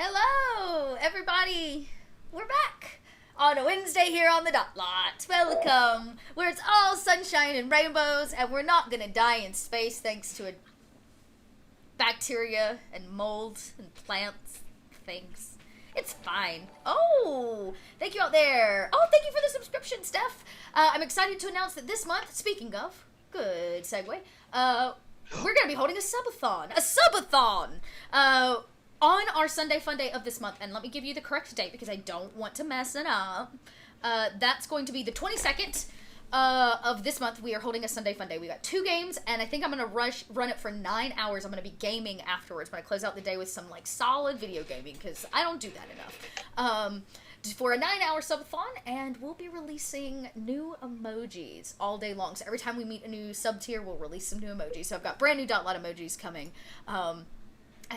Hello, everybody. We're back on a Wednesday here on the Dot Lot. Welcome, where it's all sunshine and rainbows, and we're not gonna die in space thanks to a bacteria and mold and plants things. It's fine. Oh, thank you out there. Oh, thank you for the subscription, Steph. I'm excited to announce that this month, speaking of, good segue, we're gonna be holding a subathon. A subathon! On our Sunday Fun Day of this month, and let me give you the correct date because I don't want to mess it up. That's going to be the 22nd of this month. We are holding a Sunday Fun Day. We got 2 games, and I think I'm going to run it for 9 hours. I'm going to be gaming afterwards. I'm going to close out the day with some, solid video gaming because I don't do that enough. For a 9-hour subathon, and we'll be releasing new emojis all day long. So every time we meet a new sub-tier, we'll release some new emojis. So I've got brand new Dot Lot emojis coming. And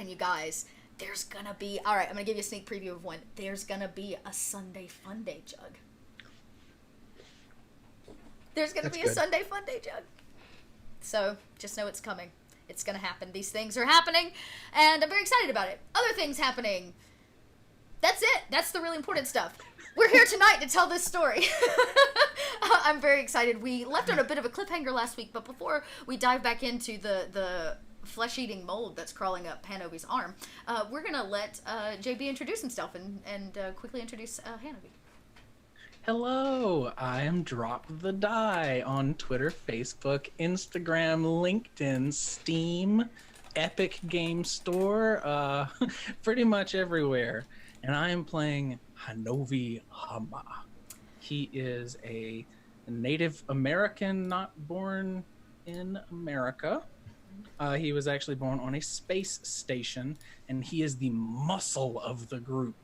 you guys, there's gonna be, alright, I'm gonna give you a sneak preview of one. There's gonna be a Sunday Fun Day jug. There's gonna be a Sunday Fun Day jug. So, just know it's coming. It's gonna happen. These things are happening, and I'm very excited about it. Other things happening. That's it. That's the really important stuff. We're here tonight to tell this story. I'm very excited. We left on a bit of a cliffhanger last week, but before we dive back into the flesh-eating mold that's crawling up Hanovi's arm, we're going to let JB introduce himself and quickly introduce Hanovi. Hello, I am Drop the Die on Twitter, Facebook, Instagram, LinkedIn, Steam, Epic Game Store, pretty much everywhere. And I am playing Hanovi Hama. He is a Native American not born in America. He was actually born on a space station, and he is the muscle of the group.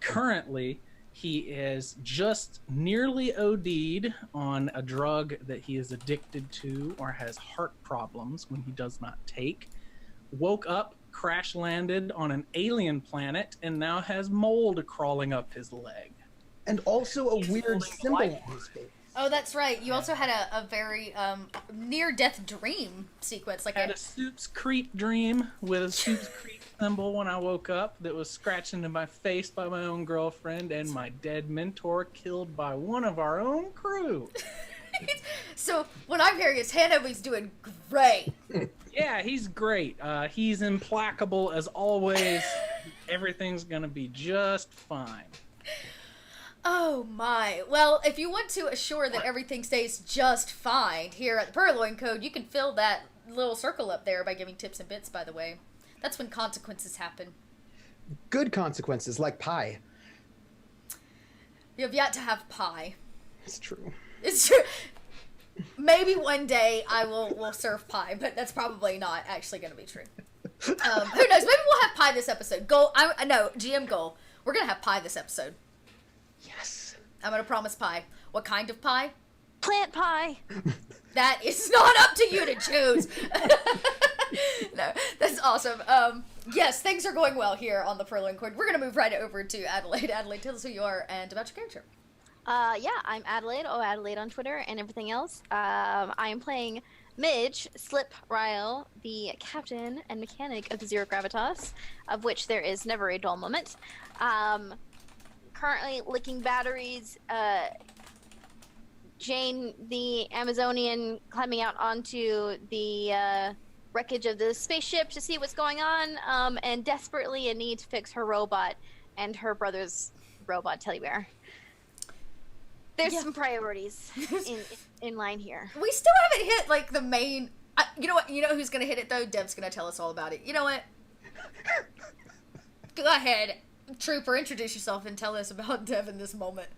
Currently, he is just nearly OD'd on a drug that he is addicted to or has heart problems when he does not take. Woke up, crash landed on an alien planet, and now has mold crawling up his leg. And also a weird symbol on his face. Oh, that's right. You also had a very near-death dream sequence. I had a Soups Creep dream with a Soups Creep symbol when I woke up that was scratched into my face by my own girlfriend and my dead mentor killed by one of our own crew. So, what I'm hearing is Hanovi's doing great. Yeah, he's great. He's implacable as always. Everything's gonna be just fine. Oh my. Well, if you want to assure that everything stays just fine here at the Purloin Code, you can fill that little circle up there by giving tips and bits, by the way. That's when consequences happen. Good consequences, like pie. You have yet to have pie. It's true. It's true. Maybe one day I will serve pie, but that's probably not actually going to be true. Who knows? Maybe we'll have pie this episode. GM goal. We're going to have pie this episode. Yes. I'm going to promise pie. What kind of pie? Plant pie. That is not up to you to choose. No, that's awesome. Yes, things are going well here on the Purloin Court. We're going to move right over to Adelaide. Adelaide, tell us who you are and about your character. Yeah, I'm Adelaide, Adelaide on Twitter and everything else. I am playing Midge Slip Ryle, the captain and mechanic of the Zero Gravitas, of which there is never a dull moment. Currently licking batteries, Jane, the Amazonian, climbing out onto the wreckage of the spaceship to see what's going on, and desperately in need to fix her robot and her brother's robot teddy bear. There's some priorities in line here. We still haven't hit, the main... you know what? You know who's going to hit it, though? Dev's going to tell us all about it. You know what? Go ahead, Trooper, introduce yourself and tell us about Dev in this moment.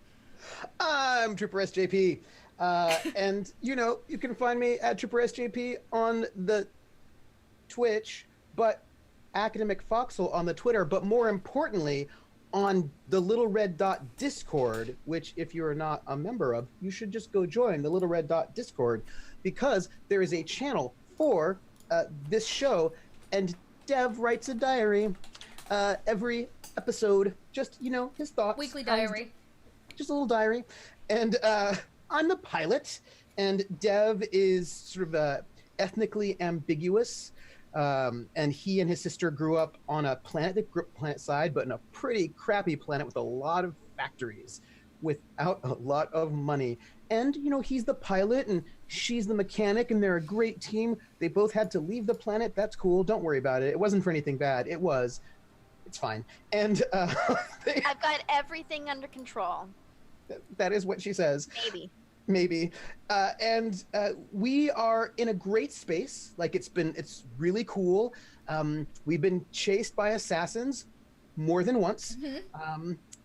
I'm Trooper SJP. And, you can find me at Trooper SJP on the Twitch, but Academic Foxhole on the Twitter, but more importantly... on the Little Red Dot Discord, which if you're not a member of, you should just go join the Little Red Dot Discord, because there is a channel for this show, and Dev writes a diary every episode, just, his thoughts. Weekly diary. Just a little diary. And I'm the pilot, and Dev is sort of ethnically ambiguous. And he and his sister grew up on a planet that grew up planet side, but in a pretty crappy planet with a lot of factories, without a lot of money. And, he's the pilot and she's the mechanic, and they're a great team. They both had to leave the planet. That's cool. Don't worry about it. It wasn't for anything bad. It's fine. And I've got everything under control. that is what she says. Maybe. And we are in a great space. Like, it's really cool. We've been chased by assassins more than once.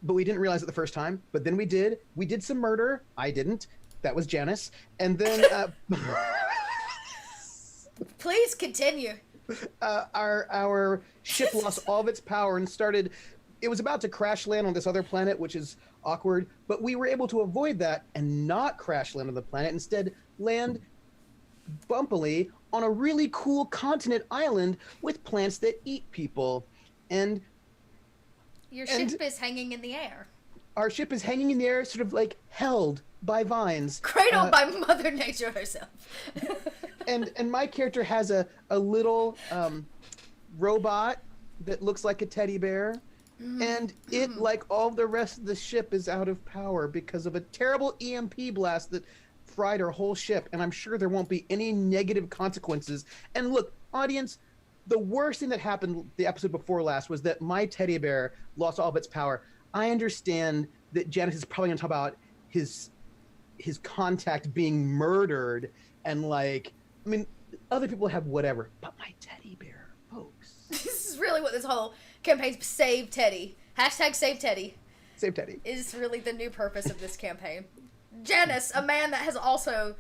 But we didn't realize it the first time. But then we did. We did some murder. I didn't. That was Janice. And then... Please continue. Our ship lost all of its power and started... It was about to crash land on this other planet, which is awkward. But we were able to avoid that and not crash land on the planet. Instead, land bumpily on a really cool continent island with plants that eat people. And... Your ship is hanging in the air. Our ship is hanging in the air, sort of like held by vines. Cradled by Mother Nature herself. and my character has a little robot that looks like a teddy bear. And it, like all the rest of the ship, is out of power because of a terrible EMP blast that fried our whole ship. And I'm sure there won't be any negative consequences. And look, audience... The worst thing that happened the episode before last was that my teddy bear lost all of its power. I understand that Janice is probably going to talk about his contact being murdered and other people have whatever, but my teddy bear, folks. This is really what this whole campaign, Save Teddy. Hashtag Save Teddy. Save Teddy. Is really the new purpose of this campaign. Janice, a man that has also...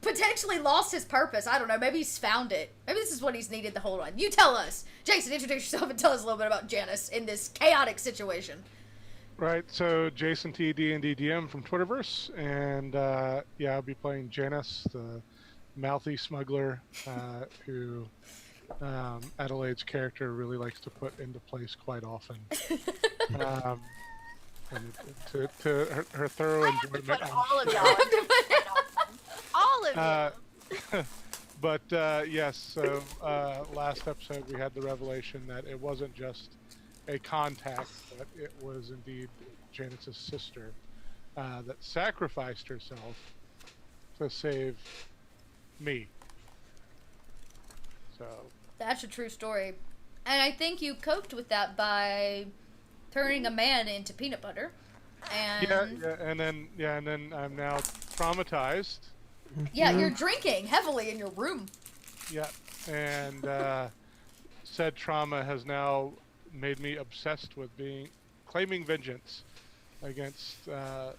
potentially lost his purpose. I don't know. Maybe he's found it. Maybe this is what he's needed the whole run. You tell us. Jason, introduce yourself and tell us a little bit about Janice in this chaotic situation. Right. So Jason T, D&D DM from Twitterverse. And I'll be playing Janice, the mouthy smuggler who Adelaide's character really likes to put into place quite often. And to her thorough enjoyment. Put all of y'all. All of you. But yes, so last episode we had the revelation that it wasn't just a contact, but it was indeed Janice's sister that sacrificed herself to save me. So that's a true story. And I think you coped with that by turning a man into peanut butter. And and then I'm now traumatized. Yeah, you're drinking heavily in your room. Yeah, and said trauma has now made me obsessed with claiming vengeance against the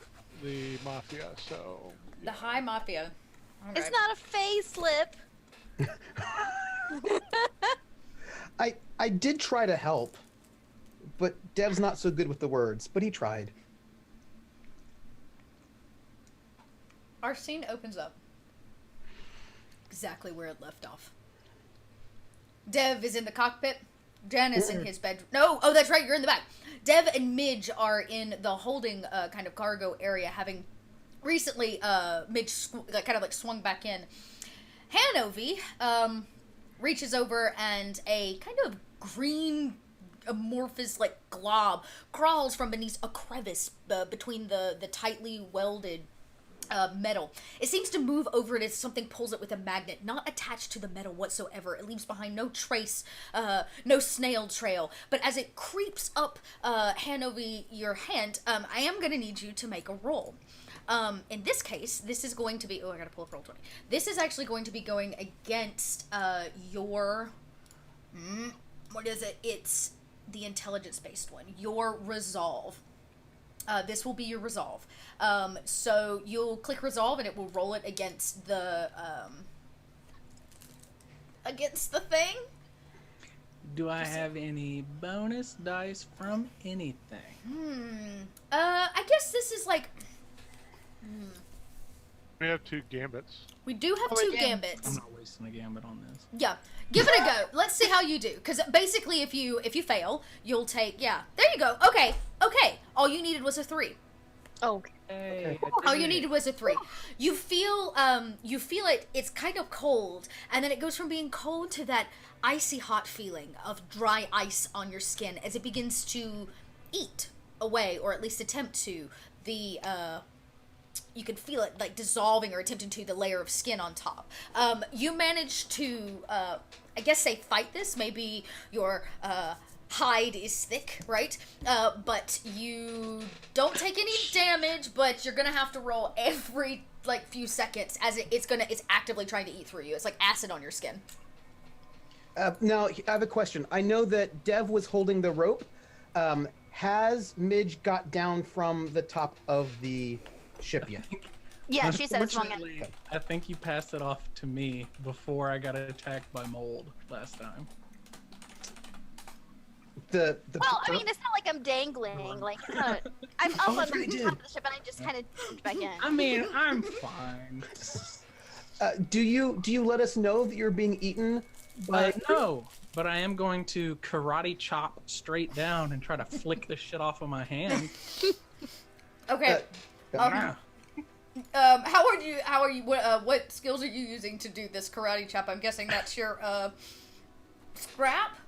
mafia. So the high mafia. All it's right. not a facelift. I did try to help, but Dev's not so good with the words, but he tried. Our scene opens up exactly where it left off. Dev is in the cockpit. Janice in his bedroom. No, oh, that's right, you're in the back. Dev and Midge are in the holding kind of cargo area, having recently Midge kind of like swung back in. Hanovi reaches over and a kind of green amorphous like glob crawls from beneath a crevice between the tightly welded metal. It seems to move over it as something pulls it with a magnet, not attached to the metal whatsoever. It leaves behind no trace, no snail trail. But as it creeps up Hanover, your hand, I am going to need you to make a roll. In this case, this is going to be... Oh, I got to pull up roll 20. This is actually going to be going against your... what is it? It's the intelligence-based one. Your resolve. This will be your resolve. So you'll click resolve and it will roll it against the thing. Do I have any bonus dice from anything? I guess this is like... We have 2 gambits. We do have 2 gambits. I'm not wasting a gambit on this. Yeah. Give it a go. Let's see how you do. Because basically if you fail, you'll take... Yeah. There you go. Okay. All you needed was a 3. Oh, Hey, All you needed was a 3. You feel it. It's kind of cold, and then it goes from being cold to that icy hot feeling of dry ice on your skin as it begins to eat away, or at least attempt to. You can feel it like dissolving or attempting to the layer of skin on top. You manage to, I guess, say fight this. Maybe your hide is thick, right? But you don't take any damage, but you're gonna have to roll every like few seconds as it's actively trying to eat through you. It's like acid on your skin. Now, I have a question. I know that Dev was holding the rope. Has Midge got down from the top of the ship yet? Yeah, she said it's long. Unfortunately, I think you passed it off to me before I got attacked by mold last time. Well, I mean, it's not like I'm dangling. Like, I'm up on the top of the ship, and I just kind of jumped back in. I mean, I'm fine. do you let us know that you're being eaten by... No, but I am going to karate chop straight down and try to flick this shit off of my hand. Okay. Yeah. How are you? What skills are you using to do this karate chop? I'm guessing that's your scrap.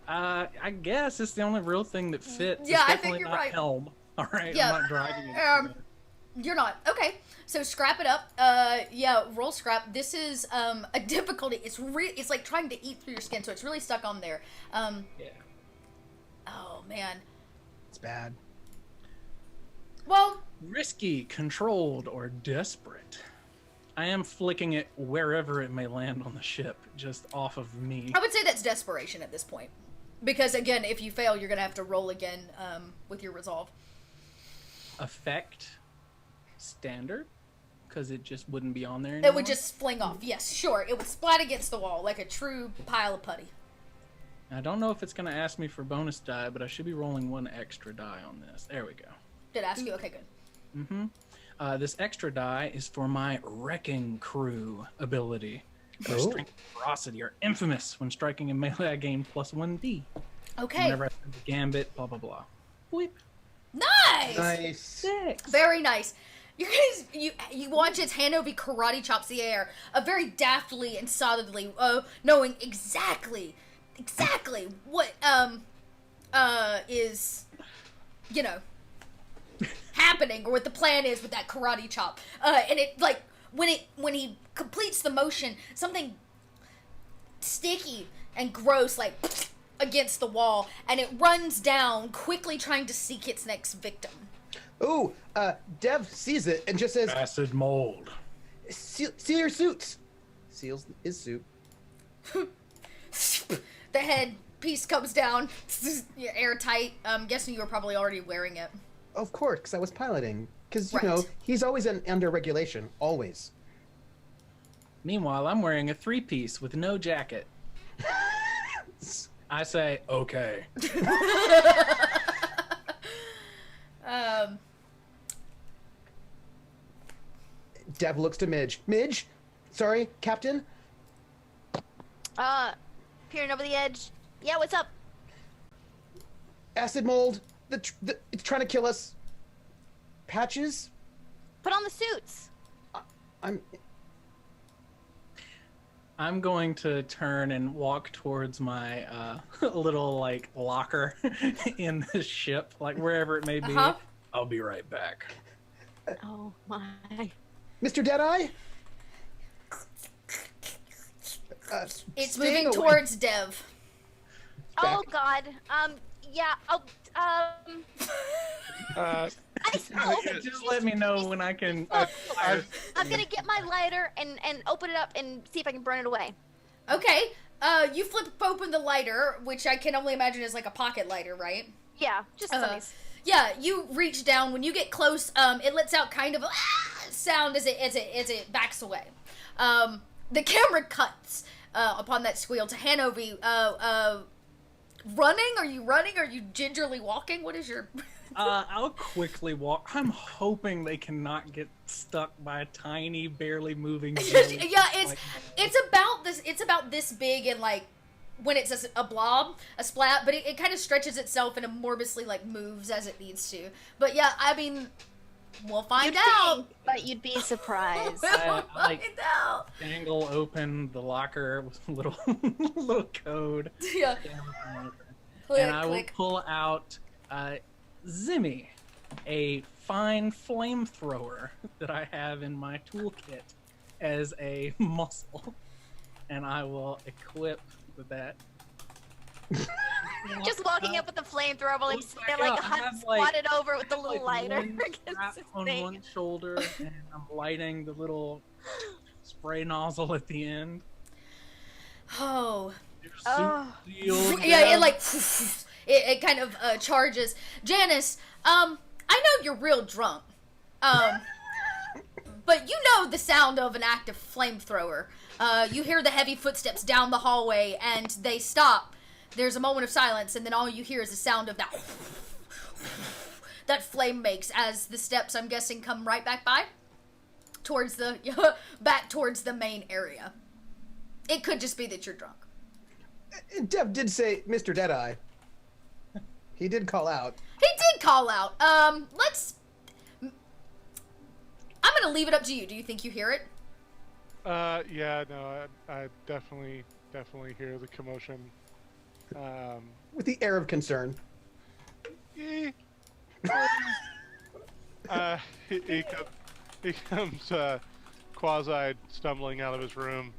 I guess it's the only real thing that fits. Yeah, it's I definitely think you're not right. Helm. All right, Yeah, I'm not driving it. You're not. Okay, so scrap it up. Yeah, roll scrap. This is a difficulty. It's like trying to eat through your skin, so it's really stuck on there. Yeah. Oh man. It's bad. Well, Risky, controlled, or desperate. I am flicking it wherever it may land on the ship, just off of me. I would say that's desperation at this point, because again, if you fail, you're gonna have to roll again with your resolve. Effect, standard, because it just wouldn't be on there anymore. It would just fling off. Yes, sure. It would splat against the wall like a true pile of putty. I don't know if it's going to ask me for bonus die, but I should be rolling one extra die on this. There we go. Did it ask you? Okay, good. Mm-hmm. This extra die is for my Wrecking Crew ability. Oh. Strength and ferocity are infamous when striking in melee. I gain plus 1d. Okay. Whenever I send the gambit, blah blah blah. Whip. Nice. Nice. 6. Very nice. You guys, you watch its Hanover karate chops the air, very daftly and solidly, knowing exactly what is, happening, or what the plan is with that karate chop. And it like when he completes the motion, something sticky and gross like against the wall, and it runs down quickly, trying to seek its next victim. Ooh, Dev sees it and just says, Acid mold. seal your suits. Seals his suit. The head piece comes down, airtight. I'm guessing you were probably already wearing it. Of course, because I was piloting. Because, you Right. know, he's always under regulation. Always. Meanwhile, I'm wearing a 3-piece with no jacket. I say, okay. Dev looks to Midge. Midge? Sorry, Captain? Peering over the edge. Yeah, what's up? Acid mold. It's trying to kill us. Patches? Put on the suits. I'm going to turn and walk towards my little like locker in the ship, like wherever it may be. Uh-huh. I'll be right back. Oh my. Mr. Deadeye? It's staying moving away. towards Dev. Oh God. Yeah. Oh. Just let me know when I can. I'm gonna get my lighter and open it up and see if I can burn it away. Okay. You flip open the lighter, which I can only imagine is like a pocket lighter, right? Yeah, just somebody's. Yeah, you reach down. When you get close, it lets out kind of a sound as it backs away. The camera cuts upon that squeal to Hanover. Running? Are you running? Are you gingerly walking? What is your? I'll quickly walk. I'm hoping they cannot get stuck by a tiny, barely moving. Yeah, it's about this. It's about this big, and like when it's a blob, a splat, but it kind of stretches itself and amorphously like moves as it needs to. But yeah, I mean, We'll find You'd out. think, but you'd be surprised. We'll like- find out. Dangle open the locker with a little little code. Yeah. Click, And I will click. pull out Zimmy, a fine flamethrower that I have in my toolkit as a muscle. And I will equip with that. Just walking up with the flamethrower while he's Well, there, yeah, like I have, like- squatted over with the little Like, lighter one against strap his on thing. one shoulder, and I'm lighting the little spray nozzle at the end. Oh. Your suit Oh. sealed Yeah, it down. like it kind of charges. Janice, I know you're real drunk, but you know the sound of an active flamethrower. You hear the heavy footsteps down the hallway, and they stop. There's a moment of silence, and then all you hear is the sound of that flame makes as the steps, I'm guessing, come right back by towards the back towards the main area. It could just be that you're drunk. Dev did say Mr. Deadeye. He did call out. He did call out. Let's. I'm gonna leave it up to you. Do you think you hear it? Yeah, no, I definitely hear the commotion. With the air of concern. Eh. He comes quasi stumbling out of his room,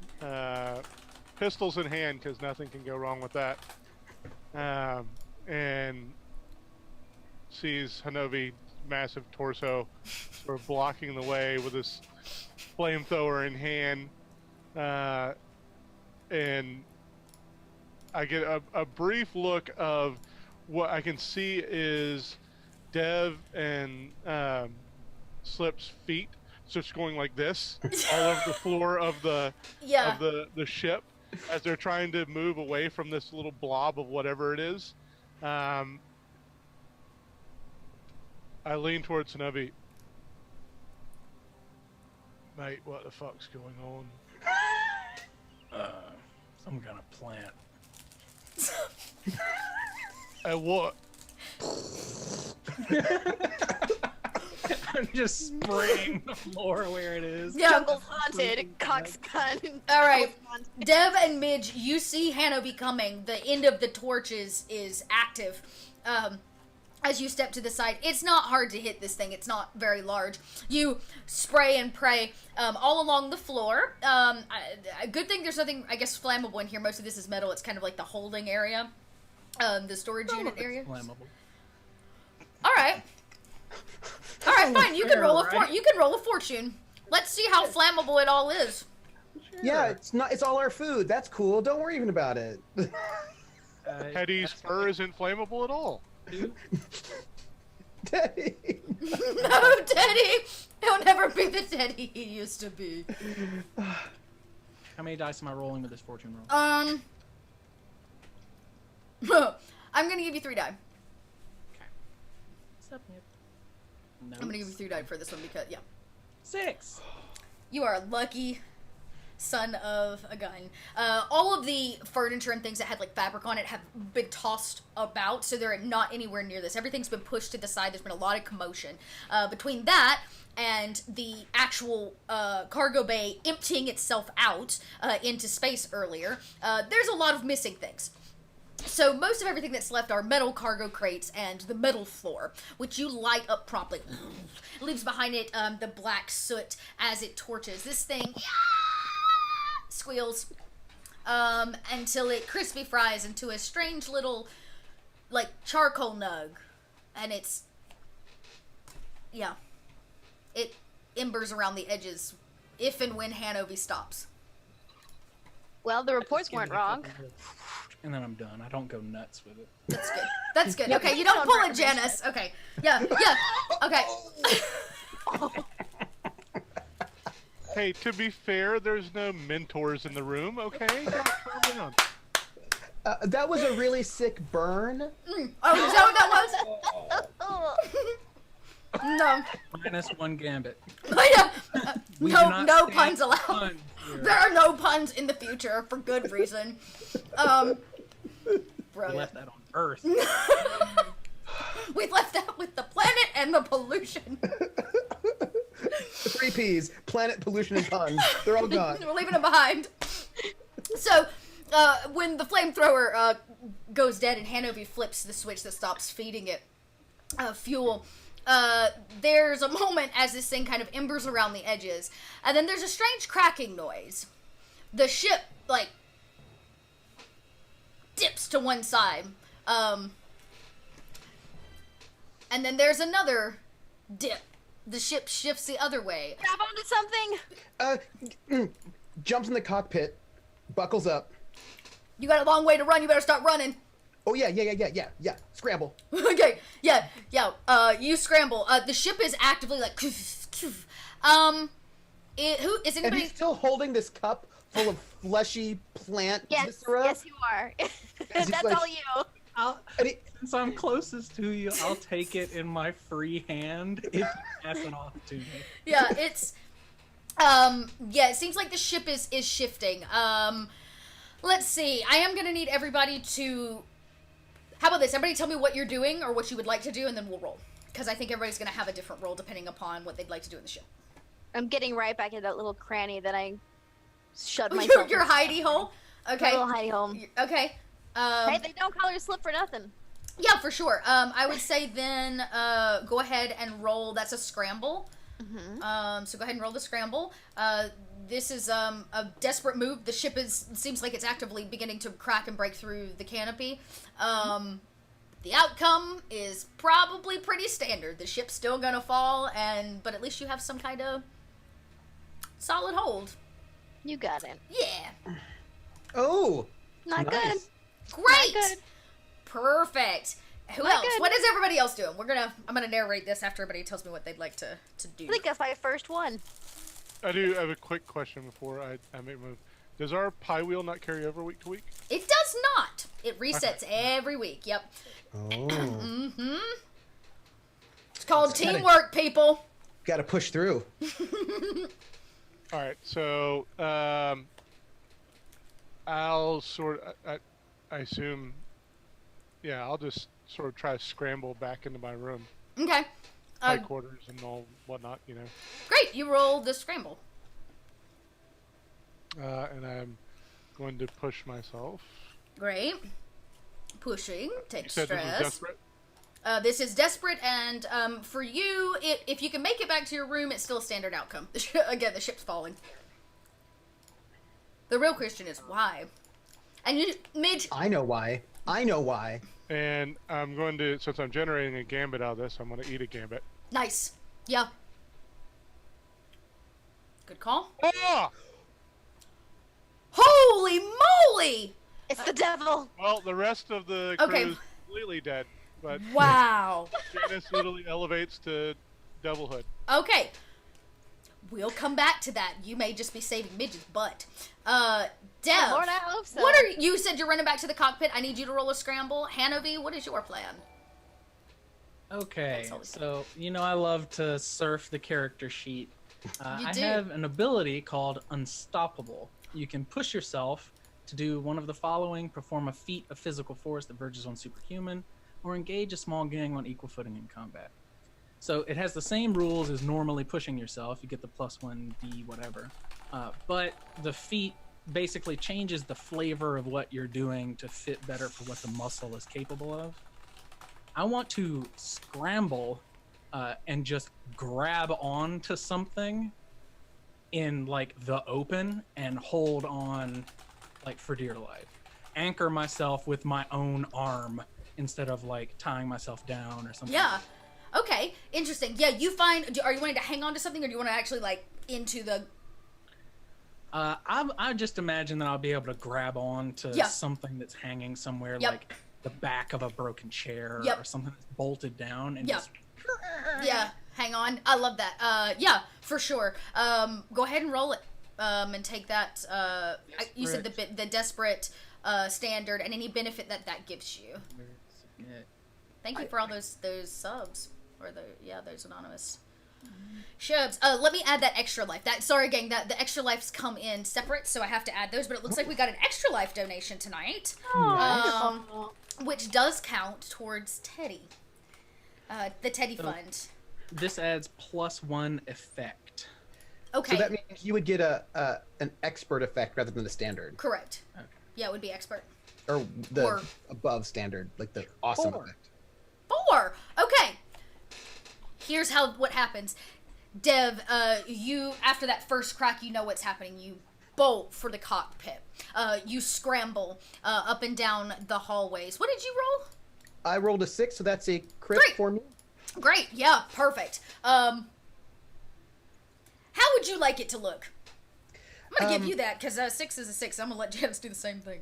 pistols in hand, because nothing can go wrong with that, and sees Hanovi's massive torso sort of blocking the way with his flamethrower in hand, and I get a brief look of what I can see is Dev and Slip's feet just going like this all over the floor of the Yeah. the ship as they're trying to move away from this little blob of whatever it is. I lean towards Hanovi. Mate, what the fuck's going on? Some kind of plant. What? I'm just spraying the floor where it is. Yeah. Jungle's haunted. Cox gun. All right. Dev and Midge, you see Hanovi coming. The end of the torch is active. As you step to the side, it's not hard to hit this thing. It's not very large. You spray and pray all along the floor. A good thing there's nothing, I guess, flammable in here. Most of this is metal. It's kind of like the holding area, the storage unit area. Flammable. All right, fine. You can fair, roll a right? you can roll a fortune. Let's see how flammable it all is. Yeah, it's not. It's all our food. That's cool. Don't worry even about it. Teddy's fur isn't flammable at all. Teddy. No, Teddy. He'll never be the Teddy he used to be. How many dice am I rolling with this fortune roll? I'm gonna give you 3 die. What's up, Nip? I'm gonna give you 3 die for this one because, yeah. 6. You are a lucky son of a gun. All of the furniture and things that had like fabric on it have been tossed about, so they're not anywhere near this. Everything's been pushed to the side. There's been a lot of commotion. Between that and the actual cargo bay emptying itself out into space earlier, there's a lot of missing things. So most of everything that's left are metal cargo crates and the metal floor, which you light up promptly. Leaves behind it the black soot as it torches. This thing squeals until it crispy fries into a strange little, like, charcoal nug. And it's, yeah, it embers around the edges if and when Hanovi stops. Well, the reports weren't wrong. And then I'm done. I don't go nuts with it. That's good. That's good. Okay, you don't pull a Janice. Okay. Yeah, okay. Hey, to be fair, there's no mentors in the room, okay? Calm down. That was a really sick burn. Oh, is that what that was? No. -1 gambit. We do No, not no stand puns allowed. puns here. There are no puns in the future for good reason. We Brilliant. left that on Earth. We left that with the planet and the pollution. JP's planet pollution and puns. They're all gone. We're leaving them behind. So, when the flamethrower goes dead and Hanover flips the switch that stops feeding it fuel, there's a moment as this thing kind of embers around the edges, and then there's a strange cracking noise. The ship, like, dips to one side. And then there's another dip. The ship shifts the other way. Grab onto something. Jumps in the cockpit, buckles up. You got a long way to run. You better start running. Oh yeah. Scramble. Okay. Yeah. You scramble. The ship is actively like. Who is And anybody? he's still holding this cup full of fleshy plant Yes, viscera. yes, you are. That's like- all you. Since I'm closest to you, I'll take it in my free hand if you pass it off to me. Yeah, it's. It seems like the ship is shifting. Let's see. I am gonna need everybody to. How about this? Everybody tell me what you're doing or what you would like to do, and then we'll roll. Because I think everybody's gonna have a different role depending upon what they'd like to do in the ship. I'm getting right back in that little cranny that I shut myself. Your hidey hole. My Okay. little hidey hole. Okay. Hey, they don't call her slip for nothing. Yeah, for sure. I would say then go ahead and roll. That's a scramble. Mm-hmm. So go ahead and roll the scramble. This is a desperate move. The ship seems like it's actively beginning to crack and break through the canopy. The outcome is probably pretty standard. The ship's still gonna fall, but at least you have some kind of solid hold. You got it. Yeah. Oh. Not nice. good. Great. Not good. Perfect. Who Not else? good. What is everybody else doing? I'm gonna narrate this after everybody tells me what they'd like to do. I think that's my first one. I do have a quick question before I make a move. Does our pie wheel not carry over week to week? It does not. It resets every week. Yep. Oh. It's called It's kinda- teamwork, people. Got to push through. All right, so I'll I assume, yeah, I'll just sort of try to scramble back into my room, Okay. headquarters and all whatnot, you know. Great. You roll the scramble. And I'm going to push myself. Great. Pushing You takes said this was stress. desperate? This is desperate, and for you, if you can make it back to your room, it's still a standard outcome. Again, the ship's falling. The real question is why. And you, Midge. I know why. And I'm going to, since I'm generating a gambit out of this, I'm going to eat a gambit. Nice. Yeah. Good call. Ah! Holy moly! It's the devil. Well, the rest of the crew Okay. is completely dead, but Wow. Janice literally elevates to devilhood. Okay. We'll come back to that. You may just be saving Midge's butt. Dev. Lord, I hope so. What are you said you're running back to the cockpit? I need you to roll a scramble. Hanover, what is your plan? Okay, That's always so I love to surf the character sheet. You I do. have an ability called Unstoppable. You can push yourself to do one of the following: perform a feat of physical force that verges on superhuman, or engage a small gang on equal footing in combat. So it has the same rules as normally pushing yourself. You get the +1d whatever, but the feat basically changes the flavor of what you're doing to fit better for what the muscle is capable of. I want to scramble and just grab on to something in like the open and hold on like for dear life. Anchor myself with my own arm instead of like tying myself down or something. Yeah. Okay. Interesting. Yeah, you find... Are you wanting to hang on to something, or do you want to actually, like, into the... I just imagine that I'll be able to grab on to Yeah. something that's hanging somewhere, Yep. like the back of a broken chair Yep. or something that's bolted down and Yep. just... Yeah, hang on. I love that. Yeah, for sure. Go ahead and roll it. And take that... you said the desperate standard and any benefit that gives you. Thank you for all those subs. Or those anonymous shubs. Let me add that extra life. Sorry, gang, that the extra lives come in separate, so I have to add those. But it looks like we got an extra life donation tonight, which does count towards Teddy, the Teddy Fund. This adds +1 effect. Okay. So that means you would get an expert effect rather than the standard. Correct. Okay. Yeah, it would be expert. Or the Or- above standard, like the awesome 4. effect. 4. Okay. Here's what happens. Dev, you, after that first crack, you know what's happening. You bolt for the cockpit. You scramble up and down the hallways. What did you roll? I rolled a 6, so that's a crit Great. for me. Great. Yeah, perfect. How would you like it to look? I'm going to give you that, because 6 is a 6. I'm going to let Janice do the same thing.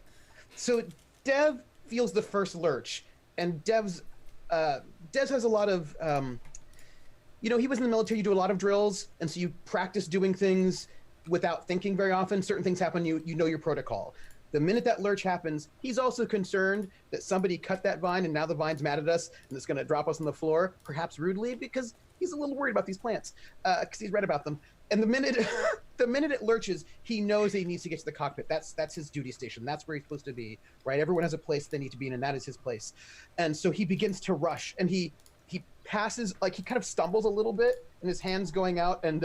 So Dev feels the first lurch, and Dev has a lot of, he was in the military. You do a lot of drills, and so you practice doing things without thinking very often. Certain things happen, you know your protocol. The minute that lurch happens, he's also concerned that somebody cut that vine, and now the vine's mad at us, and it's going to drop us on the floor, perhaps rudely, because he's a little worried about these plants, because he's read about them. And the minute it lurches, he knows that he needs to get to the cockpit. That's his duty station. That's where he's supposed to be, right? Everyone has a place they need to be in, and that is his place. And so he begins to rush, and he passes, like, he kind of stumbles a little bit, and his hand's going out, and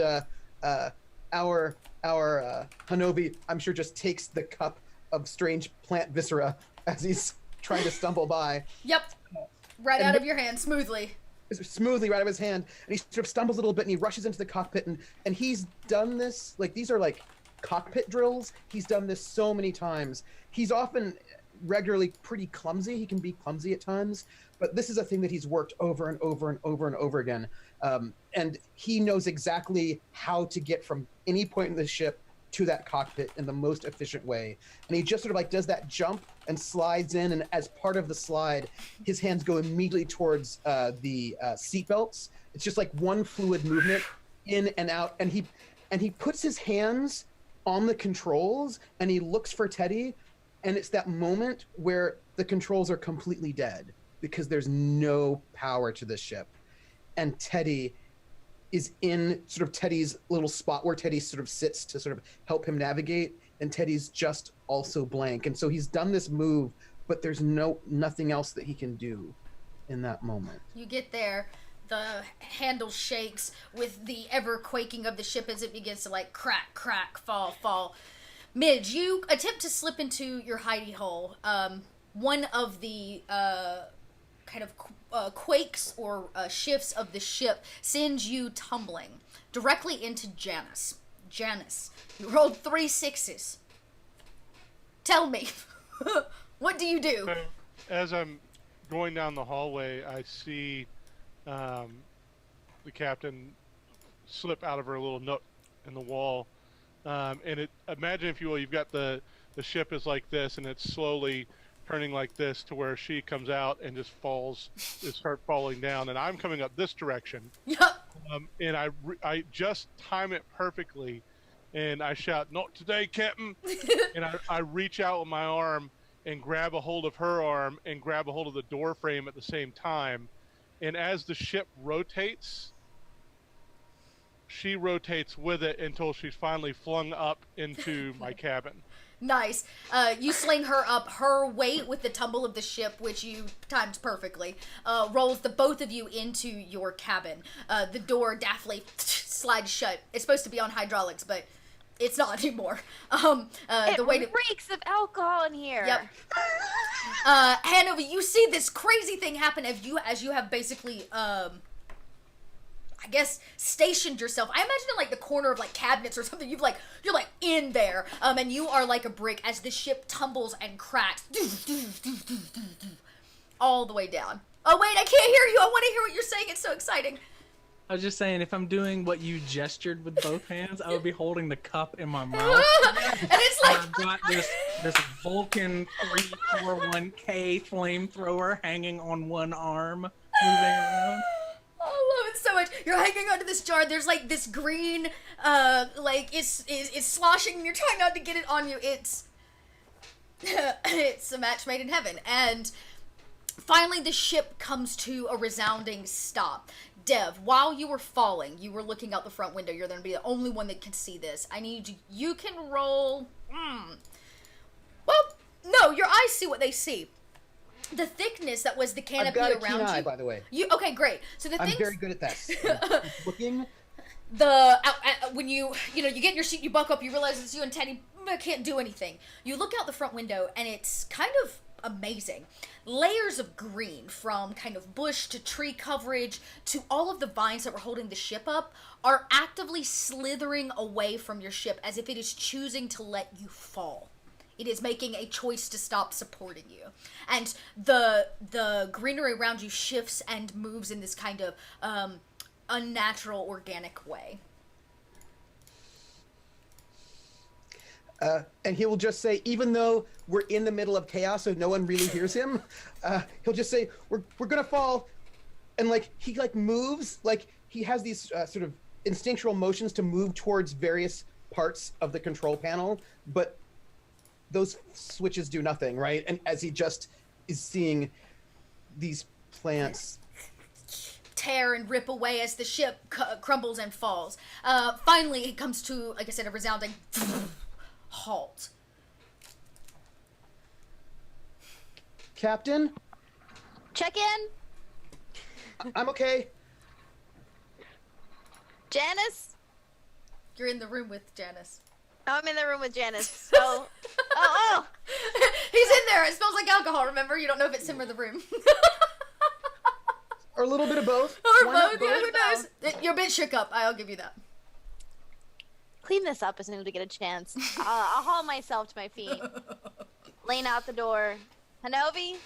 our Hanobi, I'm sure, just takes the cup of strange plant viscera as he's trying to stumble by. Yep. Right out of your hand, smoothly. Smoothly right out of his hand, and he sort of stumbles a little bit, and he rushes into the cockpit, and he's done this, like, these are like cockpit drills. He's done this so many times. He's often regularly pretty clumsy. He can be clumsy at times, but this is a thing that he's worked over and over and over and over again. And he knows exactly how to get from any point in the ship to that cockpit in the most efficient way. And he just sort of like does that jump and slides in, and as part of the slide, his hands go immediately towards the seat belts. It's just like one fluid movement in and out, and he puts his hands on the controls, and he looks for Teddy, and it's that moment where the controls are completely dead because there's no power to this ship, and Teddy is in sort of Teddy's little spot where Teddy sort of sits to sort of help him navigate, and Teddy's just also blank. And so he's done this move, but there's nothing else that he can do in that moment. You get there, the handle shakes with the ever quaking of the ship as it begins to like crack, crack, fall. Midge, you attempt to slip into your hidey hole. One of the kind of quakes or shifts of the ship sends you tumbling directly into Janice. Janice, you rolled 3 6s. Tell me, what do you do? So, as I'm going down the hallway, I see the captain slip out of her little nook in the wall. Imagine, if you will, you've got the ship is like this, and it's slowly turning like this to where she comes out and just start falling down, and I'm coming up this direction. Yep. And I just time it perfectly, and I shout, "Not today, Captain!" And I reach out with my arm and grab a hold of her arm and grab a hold of the door frame at the same time. And as the ship rotates, she rotates with it until she's finally flung up into my cabin. Nice. You sling her up. Her weight with the tumble of the ship, which you timed perfectly, rolls the both of you into your cabin. The door daftly slides shut. It's supposed to be on hydraulics, but it's not anymore. It the way to reeks of alcohol in here. Yep. Hanover, you see this crazy thing happen as you have basically I guess stationed yourself. I imagine in like the corner of like cabinets or something. You're like in there, and you are like a brick as the ship tumbles and cracks all the way down. Oh wait, I can't hear you. I want to hear what you're saying. It's so exciting. I was just saying, if I'm doing what you gestured with both hands, I would be holding the cup in my mouth. And it's like I've got this Vulcan 341K flamethrower hanging on one arm, moving around. I love it so much. You're hanging onto this jar. There's like this green, like it's sloshing. And you're trying not to get it on you. It's a match made in heaven. And finally, the ship comes to a resounding stop. Dev, while you were falling, you were looking out the front window. You're going to be the only one that can see this. I need you. You can roll. Well, no. Your eyes see what they see. The thickness that was the canopy I've got a around keen eye, you. by the way. Okay, great. So the I'm things. very good at that. I'm looking, when you get in your seat, you buck up, you realize it's you and Teddy can't do anything. You look out the front window, and it's kind of amazing. Layers of green, from kind of bush to tree coverage to all of the vines that were holding the ship up, are actively slithering away from your ship as if it is choosing to let you fall. It is making a choice to stop supporting you. And the greenery around you shifts and moves in this kind of unnatural, organic way. And he will just say, even though we're in the middle of chaos, so no one really hears him, he'll just say, we're gonna fall. And like, he like moves, like he has these sort of instinctual motions to move towards various parts of the control panel, but those switches do nothing, right? And as he just is seeing these plants tear and rip away as the ship crumbles and falls. Finally, it comes to, like I said, a resounding halt. Captain? Check in. I'm okay. Janice? You're in the room with Janice. Oh, I'm in the room with Janice. So, oh. He's in there. It smells like alcohol. Remember, you don't know if it's him or the room. Or a little bit of both. Or both. Yeah, who knows? You're a bit shook up. I'll give you that. Clean this up as soon as we get a chance. I'll haul myself to my feet. Lane out the door. Hanovi?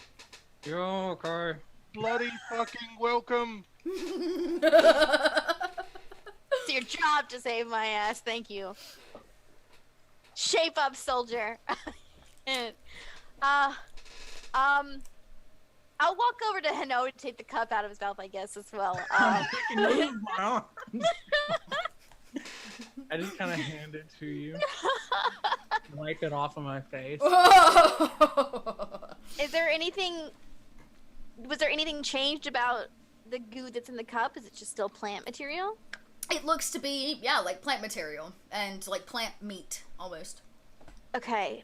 You're okay. Bloody fucking welcome. It's your job to save my ass. Thank you. Shape up, soldier. I'll walk over to Hano to take the cup out of his mouth, I guess, as well. I can move my arms. I just kind of hand it to you. Wipe it off of my face. Is there anything... Was there anything changed about the goo that's in the cup? Is it just still plant material? It looks to be, yeah, like plant material. And like plant meat, almost. Okay,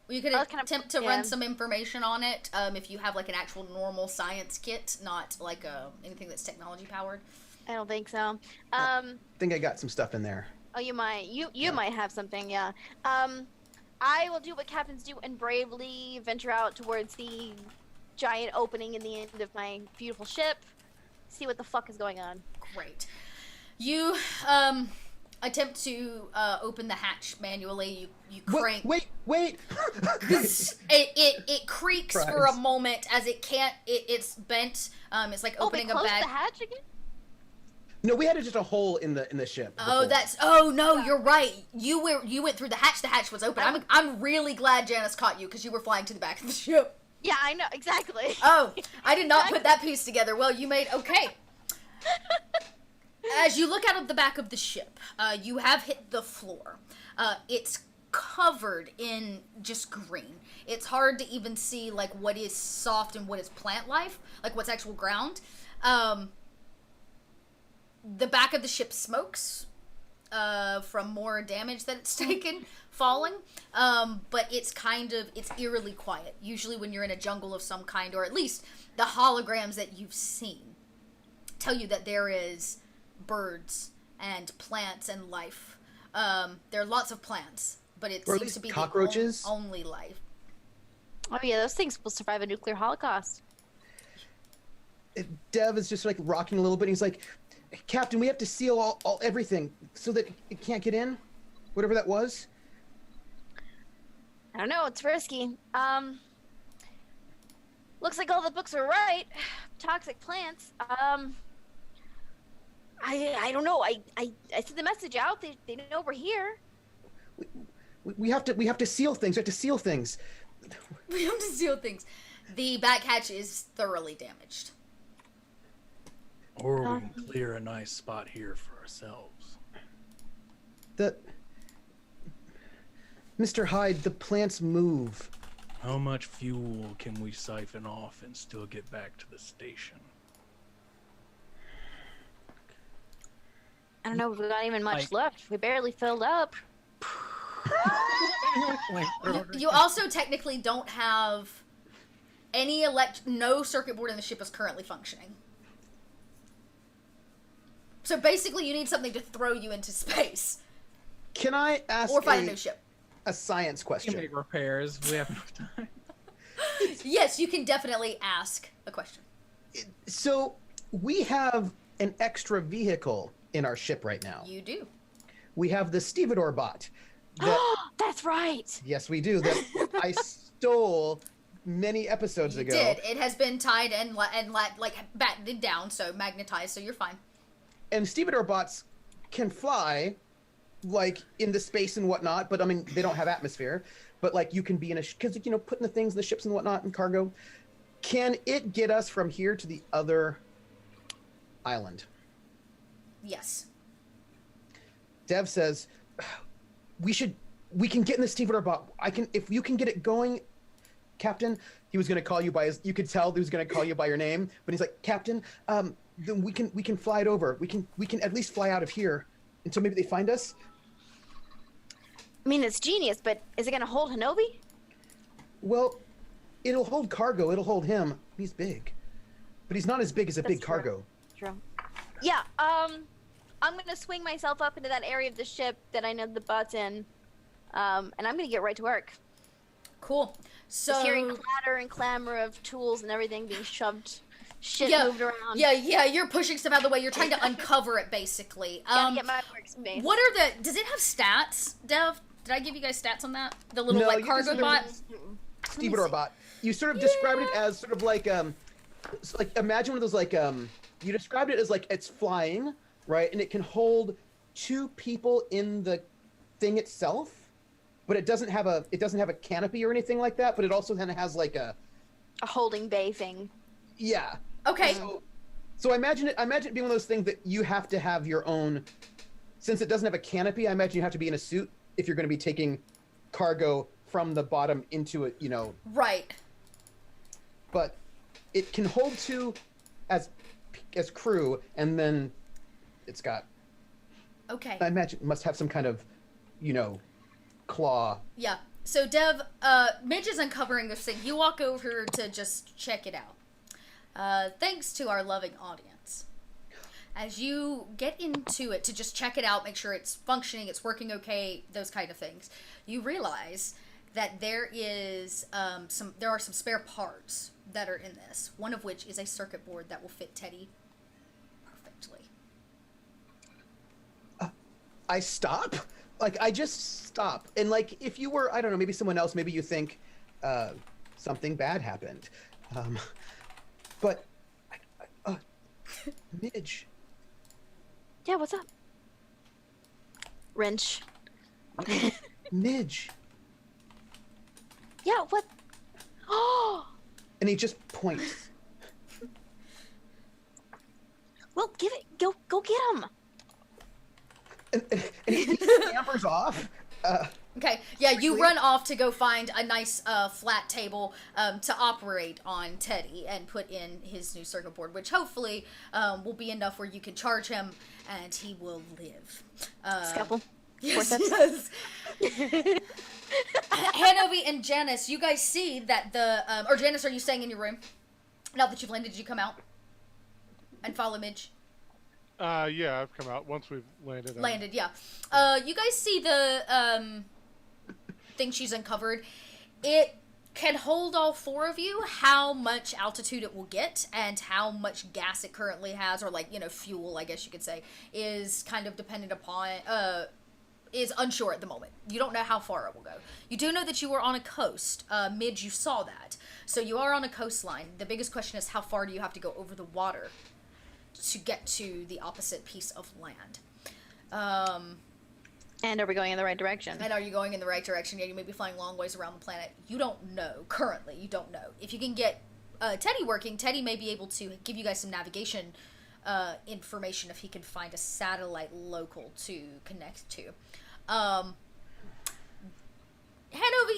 You could I was kind of- attempt to yeah. run some information on it, if you have like an actual normal science kit, not like anything that's technology powered. I don't think so. I think I got some stuff in there. Oh, you might. You might have something, yeah. I will do what captains do and bravely venture out towards the giant opening in the end of my beautiful ship. See what the fuck is going on. Great. You attempt to open the hatch manually. You crank. Wait! It creaks Surprise. for a moment as it can't. It's bent. It's like opening they a closed bag. the hatch again? No, we had just a hole in the ship. Oh, before. that's. Oh no, you're right. You went through the hatch. The hatch was open. I'm really glad Janice caught you because you were flying to the back of the ship. Yeah, I know exactly. Oh, I did not put that piece together. Well, you made okay. As you look out of the back of the ship, you have hit the floor. It's covered in just green. It's hard to even see like what is soft and what is plant life, like what's actual ground. The back of the ship smokes from more damage that it's taken falling, but it's eerily quiet. Usually when you're in a jungle of some kind, or at least the holograms that you've seen tell you that there is birds and plants and life. There are lots of plants, but it Or at seems least to be cockroaches? the only life. Oh yeah, those things will survive a nuclear holocaust. Dev is just like rocking a little bit. He's like, Captain, we have to seal all everything so that it can't get in, whatever that was. I don't know, it's risky. Looks like all the books are right. Toxic plants. I don't know. I sent the message out. They know we're here. We have to seal things. We have to seal things. We have to seal things. The back hatch is thoroughly damaged. Or we can clear a nice spot here for ourselves. Mr. Hyde, the plants move. How much fuel can we siphon off and still get back to the station? I don't know. We've not even much Like- left. We barely filled up. You also technically don't have no circuit board in the ship is currently functioning. So basically, you need something to throw you into space. Can I ask Or find a new ship. a science You question? make repairs. We have enough time. Yes, you can definitely ask a question. So we have an extra vehicle in our ship right now. You do. We have the Stevedore bot. That, That's right. yes, we do. That I stole many episodes You ago. did. It has been tied and like battened down, so magnetized, so you're fine. And Stevedore bots can fly, like, into space and whatnot, but I mean, they don't have atmosphere. But, like, you can be in a... Because, you know, putting the things in the ships and whatnot and cargo. Can it get us from here to the other island? Yes. Dev says, we can get in the Stevedore bot. If you can get it going, Captain. He was going to call you by his... You could tell he was going to call you by your name. But he's like, Captain, then we can fly it over. We can at least fly out of here until maybe they find us. I mean, it's genius, but is it going to hold Hinobi? Well, it'll hold cargo. It'll hold him. He's big, but he's not as big as a big true. cargo. True. Yeah, I'm going to swing myself up into that area of the ship that I know the bot's in, and I'm going to get right to work. Cool. So Just hearing clatter and clamor of tools and everything being shoved, shit yeah, moved around. Yeah, you're pushing stuff out of the way. You're trying to uncover it, basically. Gotta get my workspace. What are the... Does it have stats, Dev? Did I give you guys stats on that? The little, No, like, you cargo just- bot? Stevedore bot. You sort of described it as sort of like imagine one of those like you described it as like it's flying, right? And it can hold two people in the thing itself, but it doesn't have a canopy or anything like that, but it also then has like a holding bay thing. yeah. Okay. So I imagine it being one of those things that you have to have your own, since it doesn't have a canopy, I imagine you have to be in a suit if you're going to be taking cargo from the bottom into it, you know. Right. But it can hold two as crew, and then it's got, Okay. I imagine it must have some kind of, you know, claw. Yeah. So, Dev, Midge is uncovering this thing. You walk over to just check it out. Thanks to our loving audience. As you get into it to just check it out, make sure it's functioning, it's working okay, those kind of things, you realize that there are some spare parts that are in this. One of which is a circuit board that will fit Teddy perfectly. I stop? Like, I just stop. And, like, if you were, I don't know, maybe someone else, maybe you think something bad happened. But, Midge. Yeah, what's up? Wrench. Midge. Yeah, what? Oh! And he just points. Well, give it. Go get him. And he scampers off. Okay, yeah, you run off to go find a nice flat table to operate on Teddy and put in his new circuit board, which hopefully will be enough where you can charge him and he will live. Scalpel. Yes, Forceps. yes. Hanovi and Janice, you guys see that or Janice, are you staying in your room? Now that you've landed, did you come out and follow Midge? Yeah, I've come out once we've landed. Landed, yeah. You guys see the thing she's uncovered. It can hold all four of you. How much altitude it will get and how much gas it currently has, or like, you know, fuel, I guess you could say, is kind of dependent upon, is unsure at the moment. You don't know how far it will go. You do know that you are on a coast. Midge, you saw that. So you are on a coastline. The biggest question is how far do you have to go over the water to get to the opposite piece of land. And are we going in the right direction? And are you going in the right direction? Yeah, you may be flying long ways around the planet. You don't know. Currently, you don't know. If you can get Teddy working, Teddy may be able to give you guys some navigation information if he can find a satellite local to connect to. Hanovi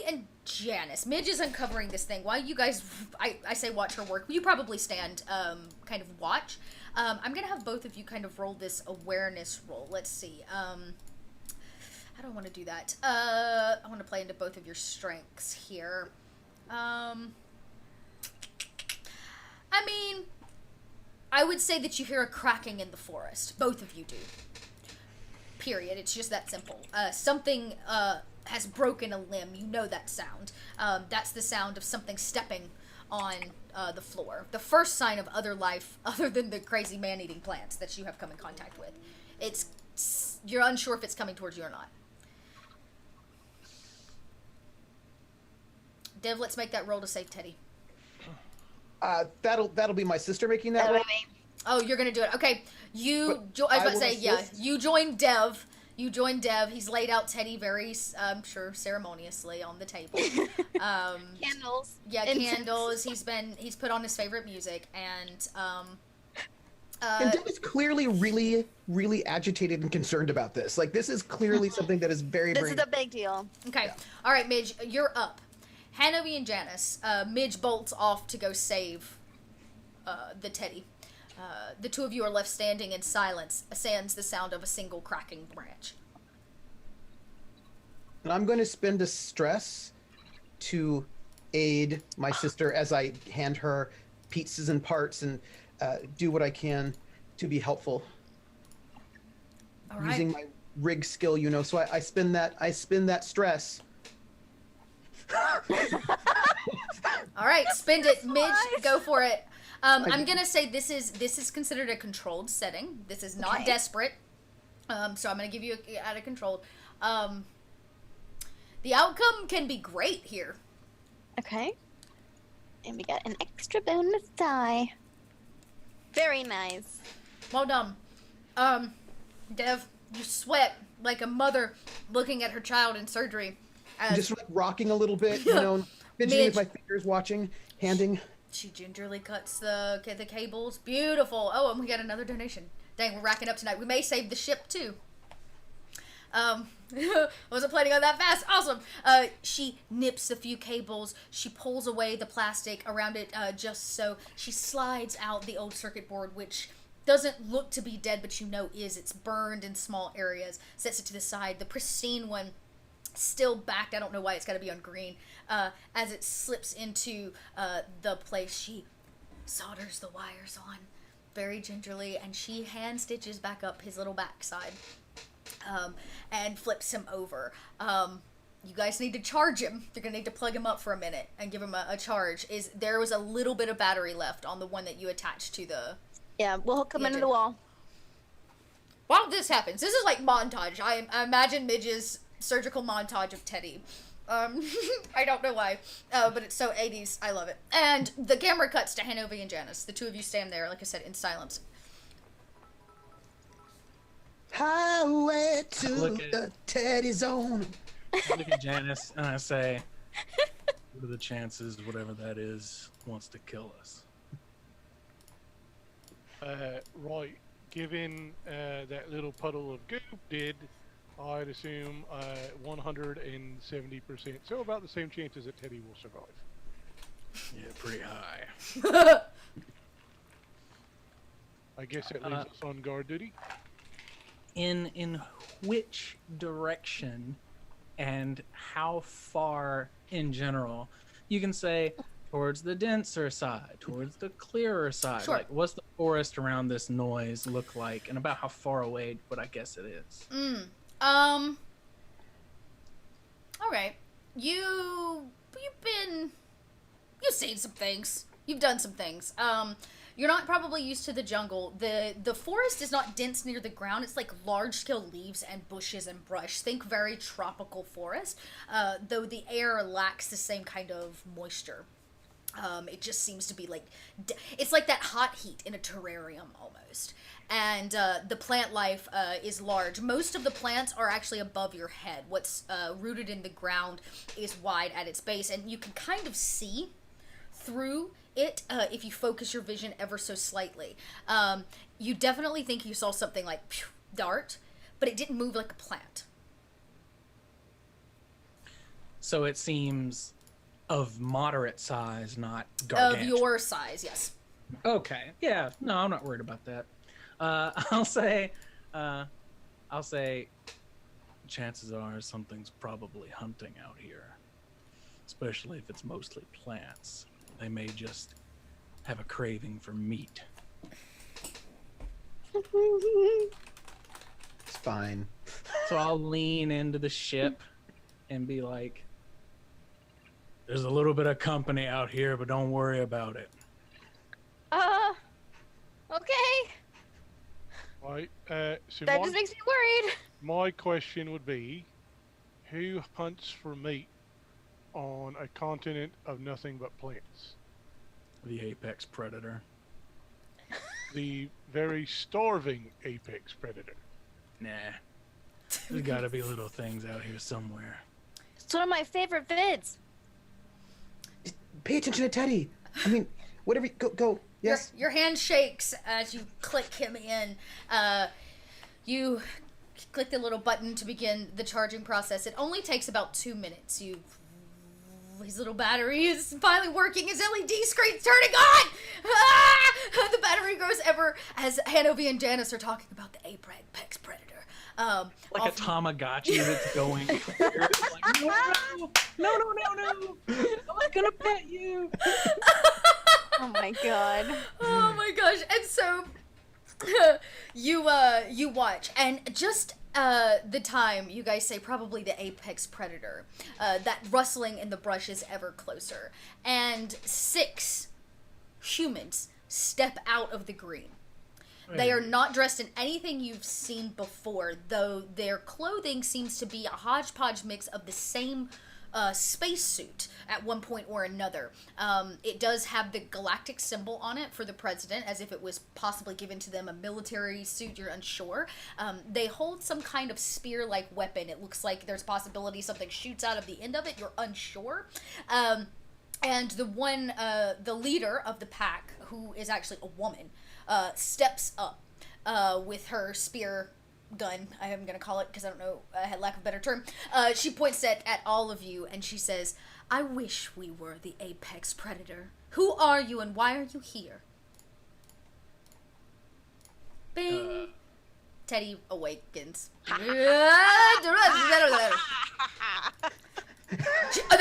and Janice. Midge is uncovering this thing. While you guys, I say watch her work, you probably stand kind of watch. I'm going to have both of you kind of roll this awareness roll. Let's see. I don't want to do that. I want to play into both of your strengths here. I mean, I would say that you hear a cracking in the forest. Both of you do. Period. It's just that simple. Something has broken a limb. You know that sound. That's the sound of something stepping on the floor. The first sign of other life, other than the crazy man-eating plants that you have come in contact with. You're unsure if it's coming towards you or not. Dev, let's make that roll to save Teddy. That'll be my sister making that roll. Oh, you're gonna do it. Okay, I was about to say, yeah. You join Dev. He's laid out Teddy very, I'm sure, ceremoniously on the table. Candles. Yeah, candles. He's put on his favorite music, and Dev is clearly really, really agitated and concerned about this. Like, this is clearly something that is very, This very... is a big deal. Okay. Yeah. All right, Midge, you're up. Hanovi and Janice. Midge bolts off to go save the Teddy. The two of you are left standing in silence, sans the sound of a single cracking branch. And I'm going to spend a stress to aid my sister as I hand her pieces and parts and do what I can to be helpful. All right. Using my rig skill, so I spend that stress. All right, spend it, Midge. Go for it. I'm gonna say this is considered a controlled setting. This is not desperate. So I'm gonna give you out of controlled. The outcome can be great here. Okay. And we got an extra bonus die. Very nice. Well done. Dev, you sweat like a mother looking at her child in surgery. Just like rocking a little bit, fidgeting with my fingers, watching, handing. She gingerly cuts the cables. Beautiful. Oh, and we got another donation. Dang, we're racking up tonight. We may save the ship too. Wasn't planning on that fast. Awesome. She nips a few cables. She pulls away the plastic around it just so. She slides out the old circuit board, which doesn't look to be dead, but is. It's burned in small areas. Sets it to the side. The pristine one still backed. I don't know why it's got to be on green. As it slips into the place, she solders the wires on very gingerly, and she hand stitches back up his little backside and flips him over. You guys need to charge him. You're gonna need to plug him up for a minute and give him a charge. There was a little bit of battery left on the one that you attached to the... Yeah, we'll hook him into the wall. While this happens, this is like montage. I imagine Midge's surgical montage of Teddy. I don't know why, but it's so 80s. I love it. And the camera cuts to Hanovi and Janice. The two of you stand there, like I said, in silence. Highway to the Teddy Zone. I look at Janice and I say, what are the chances whatever that is wants to kill us? Right. Given that little puddle of goop did, I'd assume 170%. So about the same chances that Teddy will survive. Yeah, pretty high. I guess that leaves us on guard duty. In which direction and how far in general? You can say towards the denser side, towards the clearer side. Sure. Like, what's the forest around this noise look like, and about how far away would I guess it is? All right. You've seen some things. You've done some things. You're not probably used to the jungle. The forest is not dense near the ground. It's like large-scale leaves and bushes and brush. Think very tropical forest, though the air lacks the same kind of moisture. It just seems to be like... It's like that hot heat in a terrarium, almost. And the plant life is large. Most of the plants are actually above your head. What's rooted in the ground is wide at its base, and you can kind of see through it if you focus your vision ever so slightly. You definitely think you saw something like dart, but it didn't move like a plant. So it seems of moderate size, not gargantuan. Of your size, yes. Okay. Yeah. No, I'm not worried about that. I'll say, chances are something's probably hunting out here, especially if it's mostly plants. They may just have a craving for meat. It's fine. So I'll lean into the ship and be like, "There's a little bit of company out here, but don't worry about it." Okay. Right. So That just makes me worried. my question would be, who hunts for meat on a continent of nothing but plants? The apex predator. The very starving apex predator. Nah. There's gotta be little things out here somewhere. It's one of my favorite vids. Pay attention to Teddy. I mean, whatever. Go. Yes. Your hand shakes as you click him in. You click the little button to begin the charging process. It only takes about 2 minutes. His little battery is finally working. His LED screen's turning on. Ah! The battery grows ever as Hanovi and Janice are talking about the apex predator. Like a Tamagotchi that's going. It's like, no. I'm not gonna pet you. Oh my god. Oh my gosh. And so you watch, and just the time you guys say probably the apex predator, that rustling in the brush is ever closer, and 6 humans step out of the green. They are not dressed in anything you've seen before, though their clothing seems to be a hodgepodge mix of the same spacesuit at one point or another. It does have the galactic symbol on it for the president, as if it was possibly given to them, a military suit, you're unsure. They hold some kind of spear-like weapon. It looks like there's a possibility something shoots out of the end of it, you're unsure. And the leader of the pack, who is actually a woman, steps up with her spear gun, I am going to call it because I don't know, I had lack of a better term. She points at all of you and she says, "I wish we were the apex predator. Who are you and why are you here?" Bing. Teddy awakens. They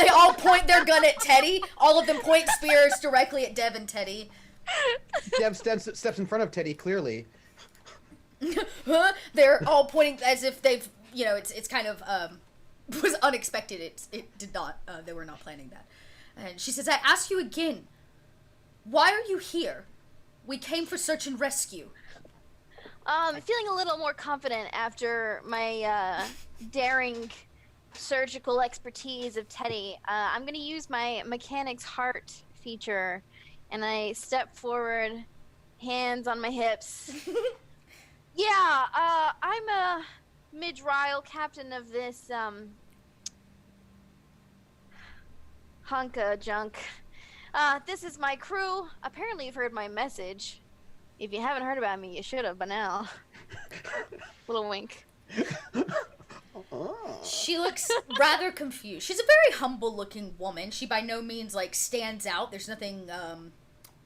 all point their gun at Teddy. All of them point spears directly at Dev and Teddy. Dev steps in front of Teddy, clearly. They're all pointing as if they've, it's kind of, was unexpected. It did not, they were not planning that. And she says, "I ask you again, why are you here? We came for search and rescue." Feeling a little more confident after my daring surgical expertise of Teddy. I'm going to use my mechanic's heart feature, and I step forward, hands on my hips. Yeah, I'm a mid-rile captain of this hunk of junk. This is my crew. Apparently you've heard my message. If you haven't heard about me, you should have by now. Little wink. She looks rather confused. She's a very humble-looking woman. She by no means, stands out. There's nothing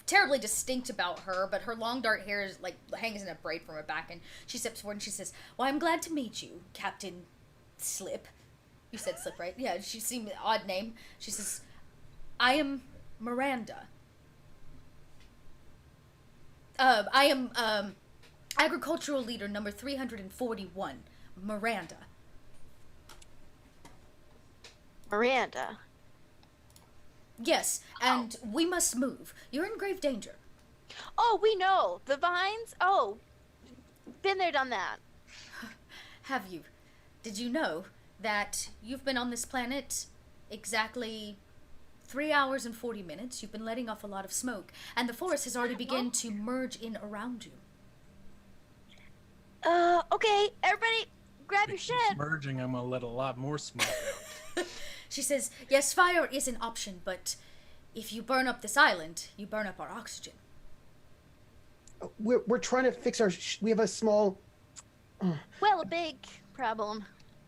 terribly distinct about her, but her long dark hair is, hangs in a braid from her back, and she steps forward and she says, "Well, I'm glad to meet you, Captain Slip." You said Slip, right? Yeah, she seemed an odd name. She says, "I am Miranda. I am, agricultural leader number 341, Miranda." Miranda. "Yes, and we must move. You're in grave danger." Oh, we know. The vines? Oh, been there, done that. "Have you? Did you know that you've been on this planet exactly 3 hours and 40 minutes? You've been letting off a lot of smoke, and the forest has already begun to merge in around you." Okay, everybody, grab your Keep shit. merging, I'm gonna let a lot more smoke out. She says, "Yes, fire is an option, but if you burn up this island, you burn up our oxygen." We're trying to fix our. We have a small. Well, a big problem.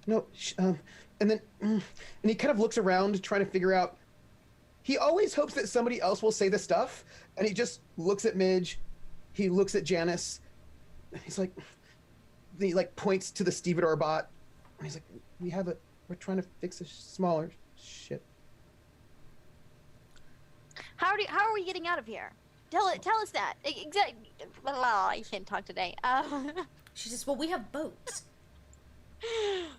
No, and then and he kind of looks around, trying to figure out. He always hopes that somebody else will say the stuff, and he just looks at Midge. He looks at Janice. He's like, he points to the stevedore bot, and he's like, we're trying to fix a smaller ship. How are we getting out of here? Tell us that. Exactly. You can't talk today. She says, well, we have boats.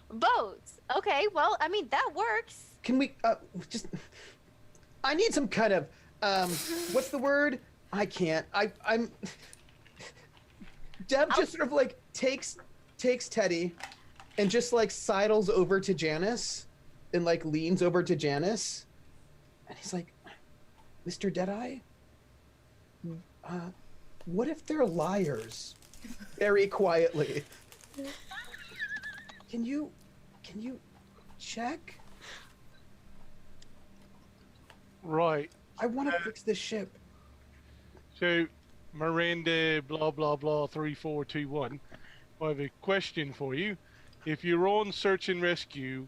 Boats. Okay, well, I mean, that works. Can we just? I need some kind of what's the word? I can't. I'm. Deb just sort of like takes Teddy, and just like sidles over to Janice, and like leans over to Janice, and he's like, "Mr. Deadeye, what if they're liars?" Very quietly. Can you check? Right. I want to fix this ship. So, Miranda, blah, blah, blah, 3421. I have a question for you. If you're on search and rescue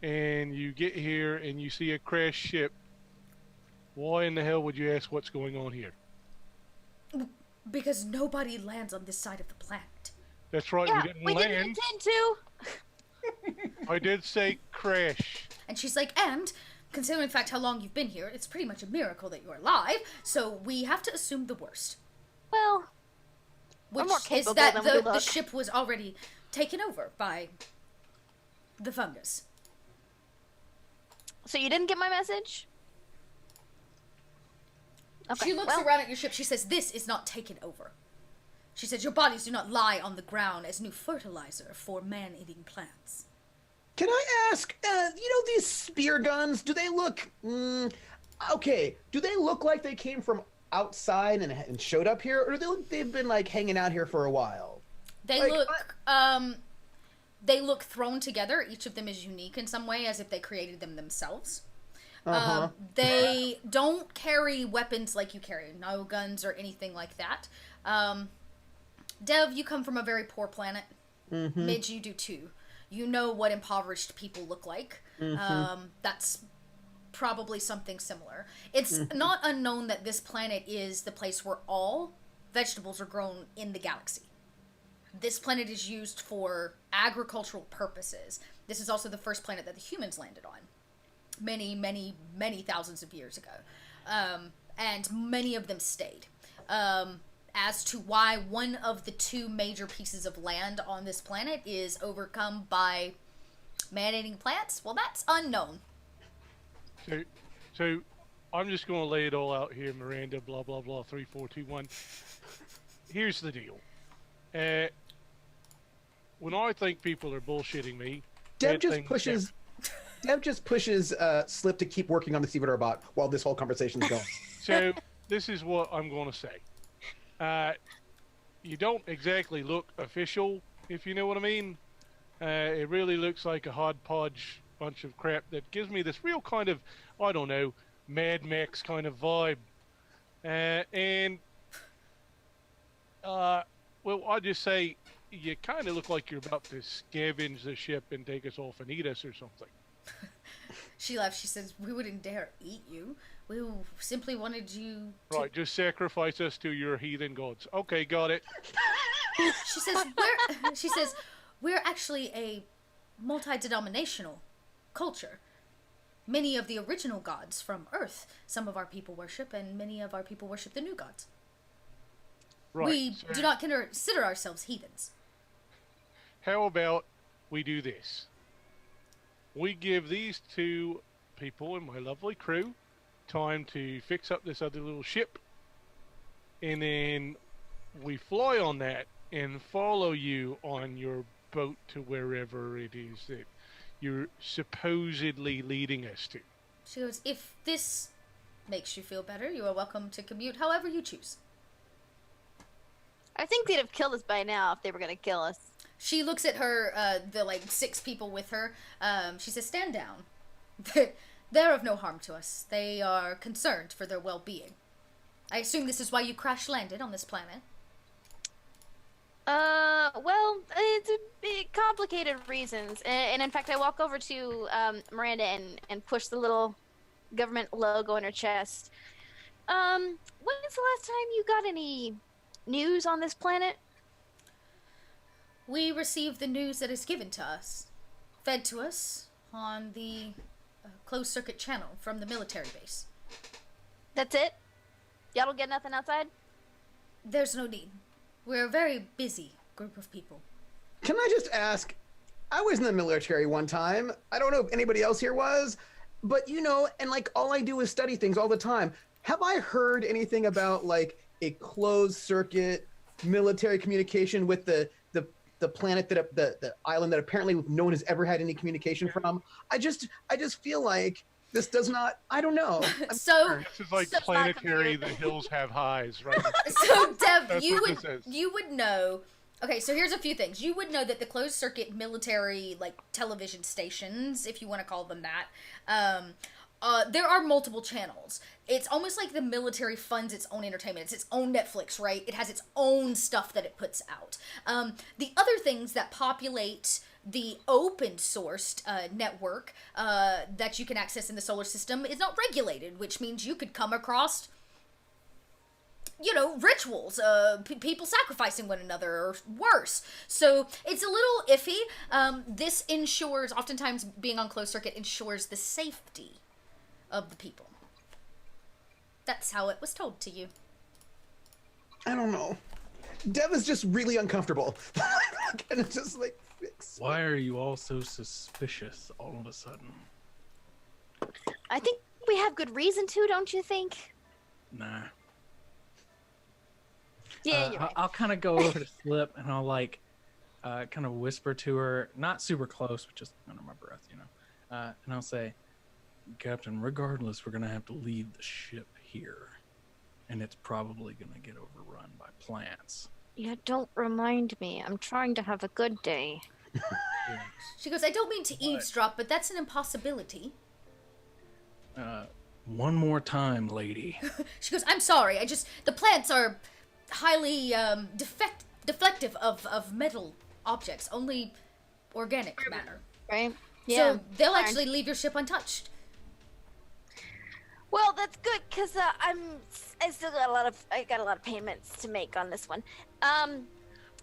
and you get here and you see a crashed ship, why in the hell would you ask what's going on here? Because nobody lands on this side of the planet. That's right, Yeah, we didn't we land. didn't intend to. I did say crash. And she's like, and considering in fact how long you've been here, it's pretty much a miracle that you're alive, so we have to assume the worst. Well, Which more is capable that than we the look. ship was already taken over by the fungus. so you didn't get my message? Okay, She looks well, around at your ship, she says, this is not taken over. She says, your bodies do not lie on the ground as new fertilizer for man-eating plants. Can I ask, these spear guns, do they look, okay, do they look like they came from outside and showed up here, or do they look they've been, like, hanging out here for a while? They look thrown together. Each of them is unique in some way, as if they created them themselves. They don't carry weapons like you carry, no guns or anything like that. Dev, you come from a very poor planet. Mm-hmm. Midge, you do too. You know what impoverished people look like. Mm-hmm. That's probably something similar. It's not unknown that this planet is the place where all vegetables are grown in the galaxy. This planet is used for agricultural purposes. This is also the first planet that the humans landed on. Many, many, many thousands of years ago. And many of them stayed. As to why one of the two major pieces of land on this planet is overcome by man-eating plants, well, that's unknown. So I'm just going to lay it all out here, Miranda, blah, blah, blah, 3421. Here's the deal. When I think people are bullshitting me, Deb just pushes Slip to keep working on the Stevedore bot while this whole conversation's going. So this is what I'm going to say. You don't exactly look official, if you know what I mean. It really looks like a hodgepodge bunch of crap that gives me this real kind of, I don't know, Mad Max kind of vibe. Well, I'll just say, you kind of look like you're about to scavenge the ship and take us off and eat us or something. She laughs. She says, we wouldn't dare eat you. We simply wanted you to... Right, just sacrifice us to your heathen gods. Okay, got it. She says, we're actually a multi-denominational culture. Many of the original gods from Earth, some of our people worship, and many of our people worship the new gods. Right. We do not consider ourselves heathens. How about we do this? We give these two people and my lovely crew time to fix up this other little ship, and then we fly on that and follow you on your boat to wherever it is that you're supposedly leading us to. She goes, if this makes you feel better, you are welcome to commute however you choose. I think they'd have killed us by now if they were going to kill us. She looks at her, the 6 people with her. She says, stand down. They're of no harm to us. They are concerned for their well-being. I assume this is why you crash-landed on this planet. Well, it's a bit complicated reasons. And in fact, I walk over to Miranda and push the little government logo in her chest. When's the last time you got any news on this planet? We receive the news that is given to us, fed to us on the closed-circuit channel from the military base. That's it? Y'all don't get nothing outside? There's no need. We're a very busy group of people. Can I just ask? I was in the military one time. I don't know if anybody else here was, but and like all I do is study things all the time. Have I heard anything about like a closed circuit military communication with the planet the island that apparently no one has ever had any communication from? I just feel like this does not. I don't know. So this is like planetary. The hills have highs, right? So Dev, That's you what this is. would know. Okay, so here's a few things. You would know that the closed circuit military like television stations, if you want to call them that, there are multiple channels. It's almost like the military funds its own entertainment. It's its own Netflix, right? It has its own stuff that it puts out. The other things that populate the open sourced network that you can access in the solar system is not regulated, which means you could come across rituals, people sacrificing one another, or worse. So it's a little iffy. This ensures, oftentimes being on closed circuit ensures the safety of the people. That's how it was told to you. I don't know. Dev is just really uncomfortable. And it's just like, Why are you all so suspicious all of a sudden? I think we have good reason to, don't you think? Nah. Yeah, you're right. I'll kind of go over to Slip and I'll like kind of whisper to her, not super close, but just under my breath, and I'll say, Captain, regardless, we're going to have to leave the ship here. And it's probably going to get overrun by plants. Yeah, don't remind me. I'm trying to have a good day. She goes, I don't mean to eavesdrop, but that's an impossibility. One more time, lady. She goes, I'm sorry, the plants are highly deflective of metal objects, only organic matter. Right? Yeah. So they'll actually leave your ship untouched. Well, that's good, because I still got a lot of payments to make on this one.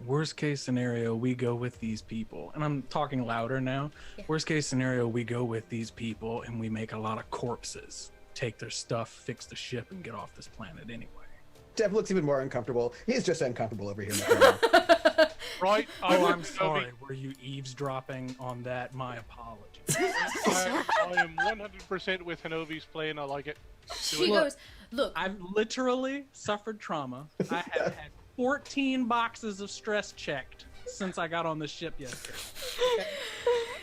Worst case scenario, we go with these people. And I'm talking louder now. Yeah. Worst case scenario, we go with these people and we make a lot of corpses. Take their stuff, fix the ship, and get off this planet anyway. Dev looks even more uncomfortable. He's just uncomfortable over here. Right? Oh, I'm sorry. Were you eavesdropping on that? My apologies. I am 100% with Hanovi's play, and I like it. She goes, look. I've literally suffered trauma. I have had 14 boxes of stress checked since I got on the ship yesterday. Okay?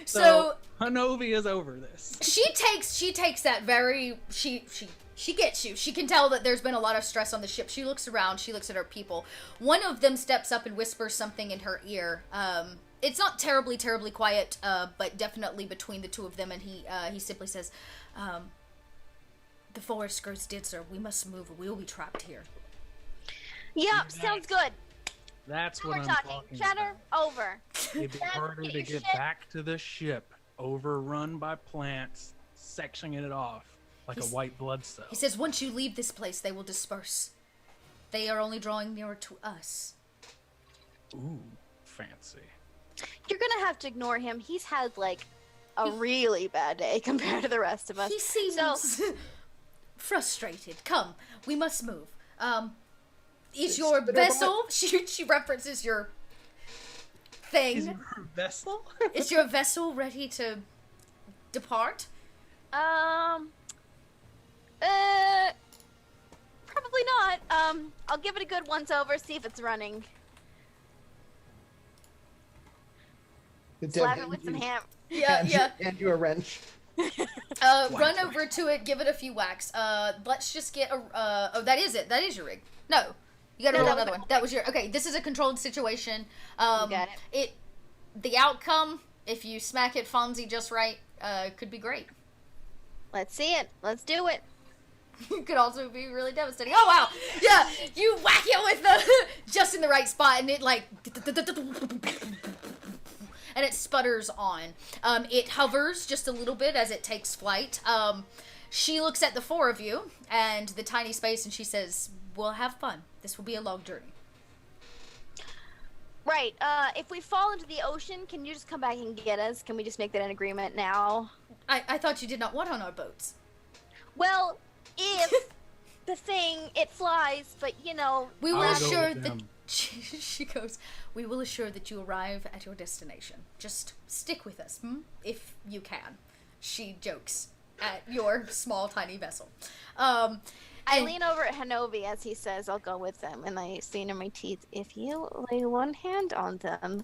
So Hanovi is over this. She takes that very she gets you. She can tell that there's been a lot of stress on the ship. She looks around. She looks at her people. One of them steps up and whispers something in her ear. It's not terribly quiet, but definitely between the two of them. And he simply says, "The forest grows denser. We must move, or we will be trapped here." Yeah, sounds good. That's what I'm talking Cheddar, about. over. It'd be harder to get back to the ship, overrun by plants, sectioning it off like a white blood cell. He says, once you leave this place, they will disperse. They are only drawing nearer to us. Ooh, fancy. You're gonna have to ignore him. He's had, like, a really bad day compared to the rest of us. He seems frustrated. Come, we must move. Is your vessel... She references your thing. Is your vessel? Is your vessel ready to depart? Probably not. I'll give it a good once over, see if it's running. Slap it with some ham. Yeah. And you a wrench. Run over to it, give it a few whacks. Let's just get a... oh, that is it. That is your rig. No. You gotta roll another one. That was your... Okay, this is a controlled situation. You got it. The outcome, if you smack it Fonzie just right, could be great. Let's see it. Let's do it. It could also be really devastating. Oh, wow. Yeah, you whack it with the... just in the right spot, and it, like... and it sputters on. It hovers just a little bit as it takes flight. She looks at the four of you and the tiny space, and she says, we'll have fun. This will be a long journey. Right. If we fall into the ocean, can you just come back and get us? Can we just make that an agreement now? I thought you did not want on our boats. Well, if the thing. It flies, but you know. We will I'll go assure with that them. she goes. We will assure that you arrive at your destination. Just stick with us, if you can. She jokes at your small, tiny vessel. I And- lean over at Hanobi as he says, "I'll go with them," and I say in my teeth, "If you lay one hand on them,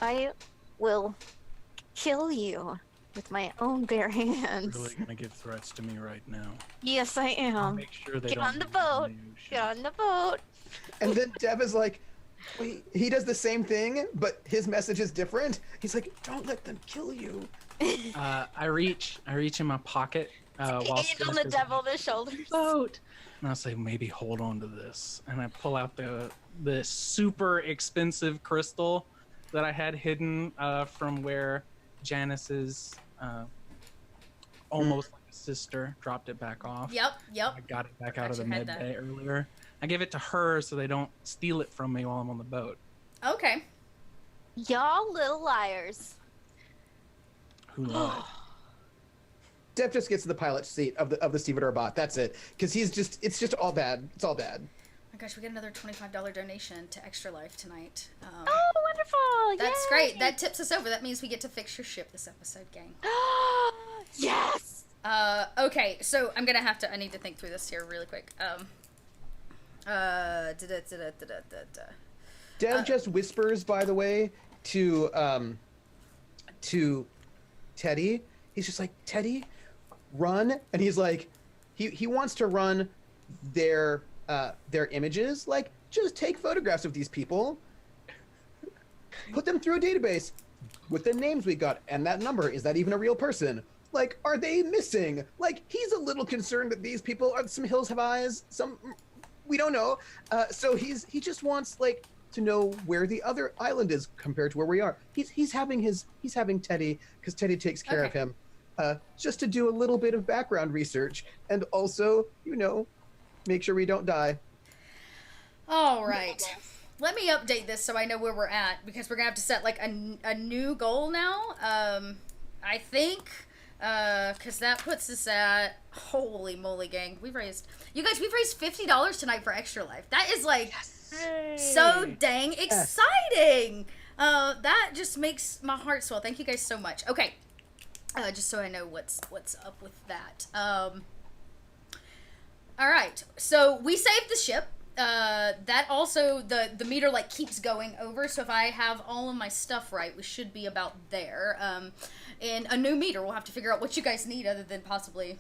I will kill you with my own bare hands." Really gonna give threats to me right now. Yes, I I'll am. make sure they Get don't on the leave in boat. ocean. Get on the boat. And then Dev is like, wait, he does the same thing, but his message is different. He's like, don't let them kill you. I reach in my pocket while Hand on Steph the is devil on the shoulders. boat, and I'll say, maybe hold on to this, and I pull out the super expensive crystal that I had hidden from where Janice's almost like a sister dropped it back off. Yep. I got it back out of the you had med that. bay earlier. I give it to her so they don't steal it from me while I'm on the boat. Okay. Y'all little liars. Who lied? Dev just gets in the pilot seat of the Stevedore bot. That's it. Because it's just all bad. It's all bad. My gosh, we get another $25 donation to Extra Life tonight. Oh, wonderful! That's Yay! great. That tips us over. That means we get to fix your ship this episode, gang. Yes. Okay, so I'm gonna have to. I need to think through this here really quick. Dev just whispers, by the way, to Teddy. He's just like, Teddy, run, and he's like, he wants to run their images. Like, just take photographs of these people, put them through a database with the names we got and that number. Is that even a real person? Like, are they missing? Like, he's a little concerned that these people are, some hills have eyes, some we don't know. So he just wants like to know where the other island is compared to where we are. He's having Teddy, because Teddy takes care of him, just to do a little bit of background research and also, make sure we don't die. All right. Let me update this so I know where we're at, because we're gonna have to set like a new goal now. I think, because that puts us at, holy moly, gang, we've raised $50 tonight for Extra Life. That is like so dang exciting. That just makes my heart swell. Thank you guys so much. Okay, just so I know what's up with that. All right, so we saved the ship. That also, the meter like keeps going over, so if I have all of my stuff right, we should be about there. And a new meter, we'll have to figure out what you guys need other than possibly,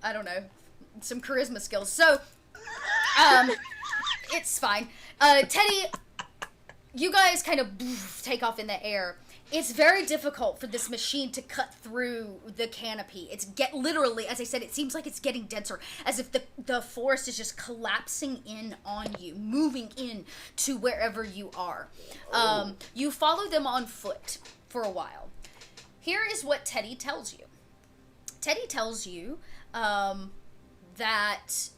I don't know, some charisma skills. So, it's fine. Teddy, you guys kind of take off in the air. It's very difficult for this machine to cut through the canopy. It's literally, as I said, it seems like it's getting denser, as if the forest is just collapsing in on you, moving in to wherever you are. You follow them on foot for a while. Here is what Teddy tells you. Teddy tells you that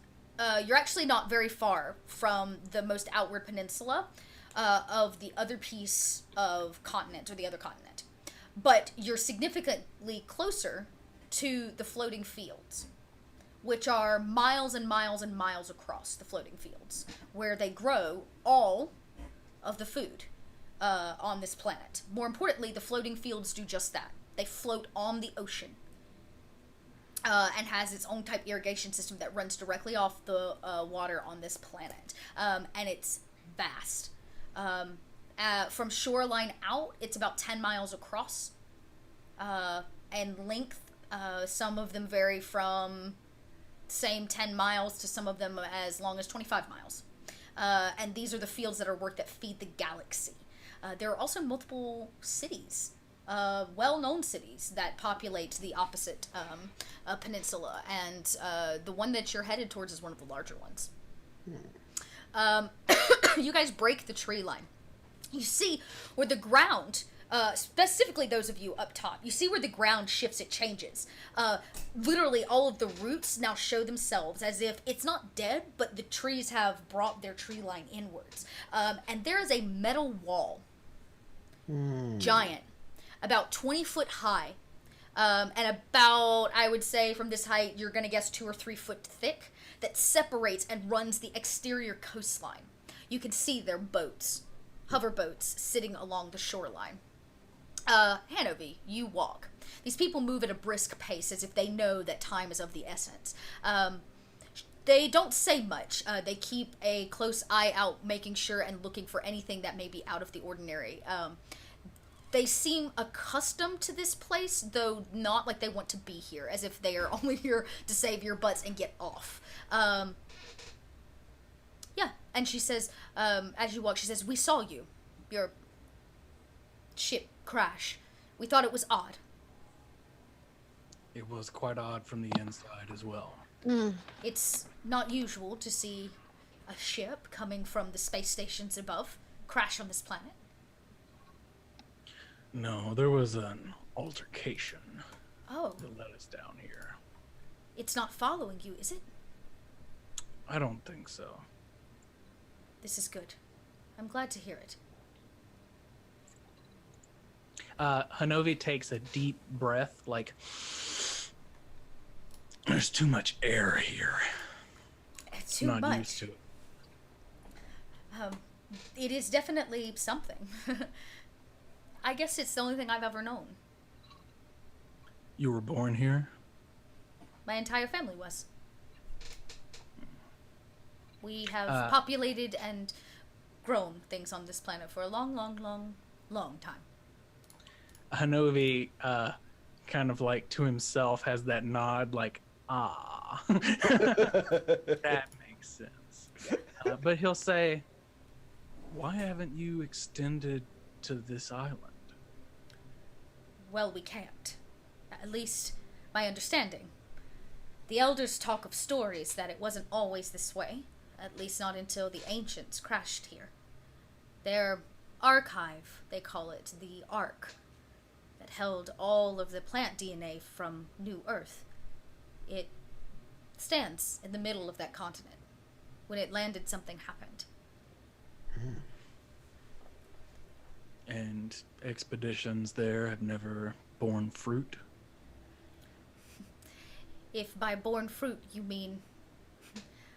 you're actually not very far from the most outward peninsula of the other piece of continent, or the other continent. But you're significantly closer to the floating fields, which are miles and miles and miles across the floating fields, where they grow all of the food on this planet. More importantly, the floating fields do just that. They float on the ocean. And has its own type irrigation system that runs directly off the water on this planet. And it's vast. From shoreline out, it's about 10 miles across. And length, some of them vary from same 10 miles to some of them as long as 25 miles. And these are the fields that feed the galaxy. There are also multiple cities, well-known cities that populate the opposite peninsula, and the one that you're headed towards is one of the larger ones. You guys break the tree line. You see where the ground, specifically those of you up top, you see where the ground shifts, it changes. Literally all of the roots now show themselves as if it's not dead, but the trees have brought their tree line inwards. And there is a metal wall, giant, about 20 foot high, and about, I would say, from this height, you're going to guess 2 or 3 foot thick, that separates and runs the exterior coastline. You can see their boats, hover boats, sitting along the shoreline. Hanovi, you walk. These people move at a brisk pace as if they know that time is of the essence. They don't say much. They keep a close eye out, making sure and looking for anything that may be out of the ordinary. They seem accustomed to this place, though not like they want to be here, as if they are only here to save your butts and get off. Yeah, and she says, as you walk, she says, "We saw you. Your ship crash. We thought it was odd." It was quite odd from the inside as well. It's not usual to see a ship coming from the space stations above crash on this planet. No, there was an altercation Oh, that led us down here. it's not following you, is it? I don't think so. This is good. I'm glad to hear it. Hanovi takes a deep breath, like, there's too much air here. It's too Not much. used to it. It is definitely something. I guess it's the only thing I've ever known. You were born here? My entire family was. We have populated and grown things on this planet for a long, long, long, long time. Hanovi, kind of like to himself, has that nod, like, ah. That makes sense. But he'll say, why haven't you extended to this island? Well, we can't. At least, my understanding. The elders talk of stories that it wasn't always this way, at least not until the ancients crashed here. Their archive, they call it, the Ark, that held all of the plant DNA from New Earth. It stands in the middle of that continent. When it landed, something happened. And expeditions there have never borne fruit? If by born fruit you mean